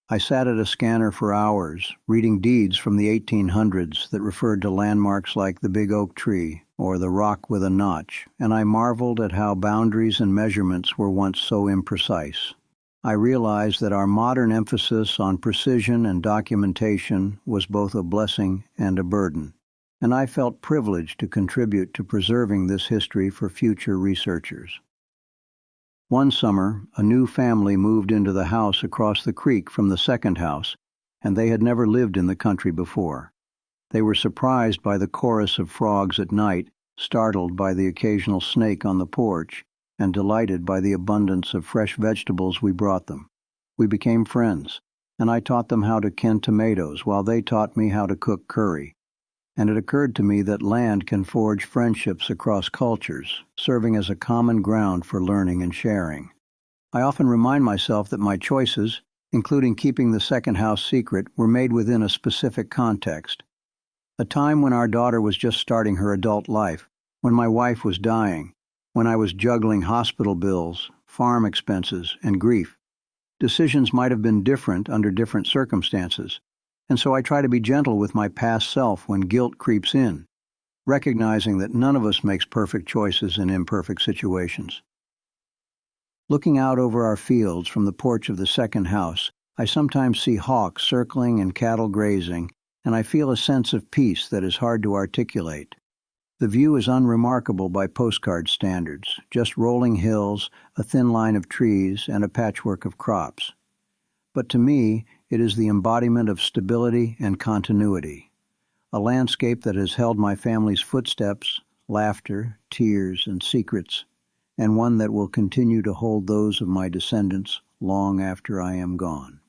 [SPEAKER 1] I sat at a scanner for hours, reading deeds from the 1800s that referred to landmarks like the big oak tree or the rock with a notch, and I marveled at how boundaries and measurements were once so imprecise. I realized that our modern emphasis on precision and documentation was both a blessing and a burden, and I felt privileged to contribute to preserving this history for future researchers. One summer, a new family moved into the house across the creek from the second house, and they had never lived in the country before. They were surprised by the chorus of frogs at night, startled by the occasional snake on the porch, and delighted by the abundance of fresh vegetables we brought them. We became friends, and I taught them how to can tomatoes while they taught me how to cook curry. And it occurred to me that land can forge friendships across cultures, serving as a common ground for learning and sharing. I often remind myself that my choices, including keeping the second house secret, were made within a specific context. A time when our daughter was just starting her adult life, when my wife was dying, when I was juggling hospital bills, farm expenses, and grief. Decisions might have been different under different circumstances, and so I try to be gentle with my past self when guilt creeps in, recognizing that none of us makes perfect choices in imperfect situations. Looking out over our fields from the porch of the second house, I sometimes see hawks circling and cattle grazing, and I feel a sense of peace that is hard to articulate. The view is unremarkable by postcard standards, just rolling hills, a thin line of trees, and a patchwork of crops. But to me, it is the embodiment of stability and continuity, a landscape that has held my family's footsteps, laughter, tears, and secrets, and one that will continue to hold those of my descendants long after I am gone.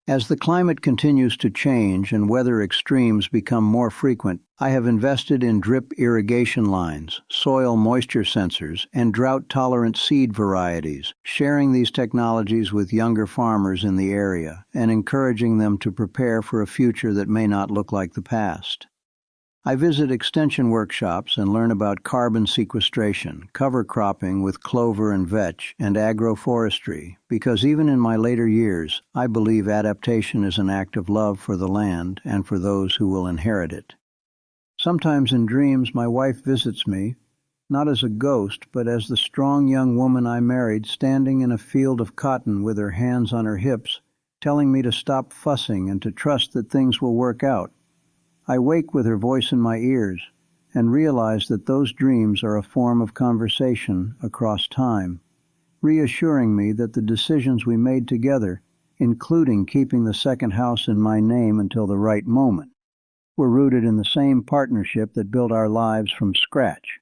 [SPEAKER 1] As the climate continues to change and weather extremes become more frequent, I have invested in drip irrigation lines, soil moisture sensors, and drought-tolerant seed varieties, sharing these technologies with younger farmers in the area and encouraging them to prepare for a future that may not look like the past. I visit extension workshops and learn about carbon sequestration, cover cropping with clover and vetch, and agroforestry, because even in my later years, I believe adaptation is an act of love for the land and for those who will inherit it. Sometimes in dreams my wife visits me, not as a ghost, but as the strong young woman I married standing in a field of cotton with her hands on her hips, telling me to stop fussing and to trust that things will work out. I wake with her voice in my ears and realize that those dreams are a form of conversation across time, reassuring me that the decisions we made together, including keeping the second house in my name until the right moment, were rooted in the same partnership that built our lives from scratch.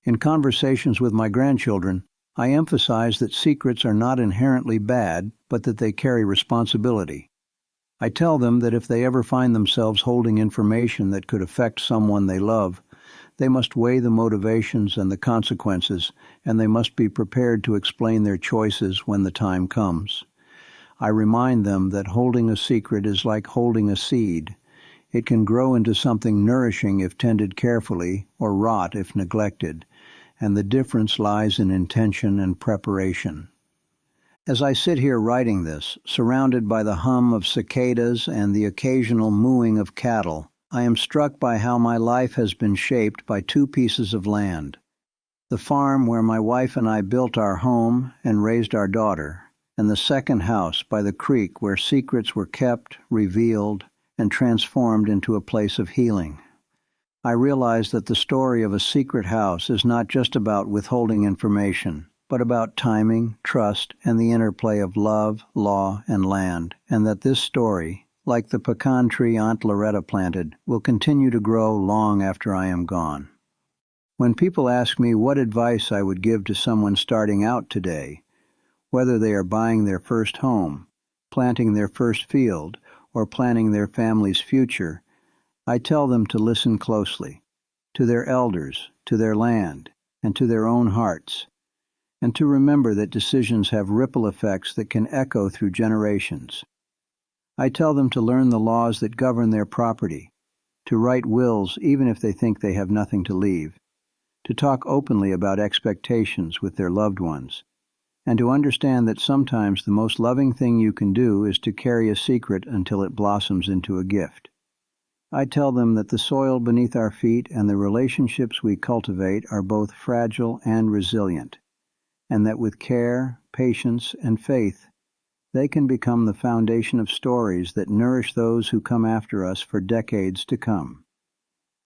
[SPEAKER 1] In conversations with my grandchildren, I emphasize that secrets are not inherently bad, but that they carry responsibility. I tell them that if they ever find themselves holding information that could affect someone they love, they must weigh the motivations and the consequences, and they must be prepared to explain their choices when the time comes. I remind them that holding a secret is like holding a seed. It can grow into something nourishing if tended carefully, or rot if neglected, and the difference lies in intention and preparation. As I sit here writing this, surrounded by the hum of cicadas and the occasional mooing of cattle, I am struck by how my life has been shaped by two pieces of land. The farm where my wife and I built our home and raised our daughter, and the second house by the creek where secrets were kept, revealed, and transformed into a place of healing. I realize that the story of a secret house is not just about withholding information, but about timing, trust, and the interplay of love, law, and land, and that this story, like the pecan tree Aunt Loretta planted, will continue to grow long after I am gone. When people ask me what advice I would give to someone starting out today, whether they are buying their first home, planting their first field, or planning their family's future, I tell them to listen closely, to their elders, to their land, and to their own hearts, and to remember that decisions have ripple effects that can echo through generations. I tell them to learn the laws that govern their property, to write wills even if they think they have nothing to leave, to talk openly about expectations with their loved ones, and to understand that sometimes the most loving thing you can do is to carry a secret until it blossoms into a gift. I tell them that the soil beneath our feet and the relationships we cultivate are both fragile and resilient, and that with care, patience, and faith, they can become the foundation of stories that nourish those who come after us for decades to come.